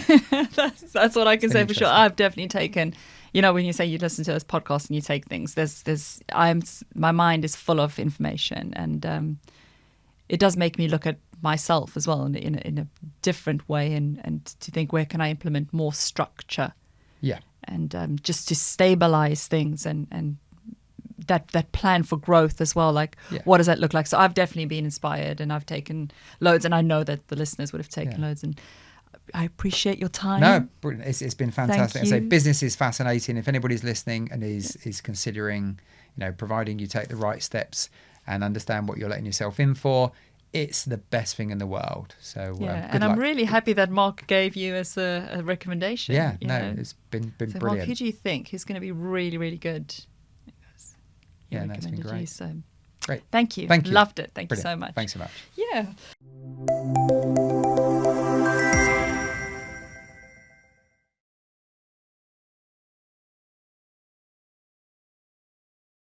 that's what I can say for sure. interesting. I've definitely taken, you know, when you say you listen to this podcast and you take things, my mind is full of information, and it does make me look at myself as well in a different way, and to think, where can I implement more structure, Yeah. and just to stabilize things, and that plan for growth as well. Like, Yeah. what does that look like? So I've definitely been inspired, and I've taken loads, and I know that the listeners would have taken loads, and I appreciate your time. No, brilliant. It's been fantastic. Thank So you. business is fascinating. If anybody's listening and is considering, you know, providing you take the right steps and understand what you're letting yourself in for, it's the best thing in the world. So Yeah, good and luck. I'm really happy that Mark gave you as a recommendation. Yeah, you no, know. it's been So Mark, brilliant. who do you think is going to be really, really good? He Yeah, no, it's been recommended you, great. so Great. thank you. Thank you. Loved it. Thank Brilliant. you so much. Thanks so much. Yeah.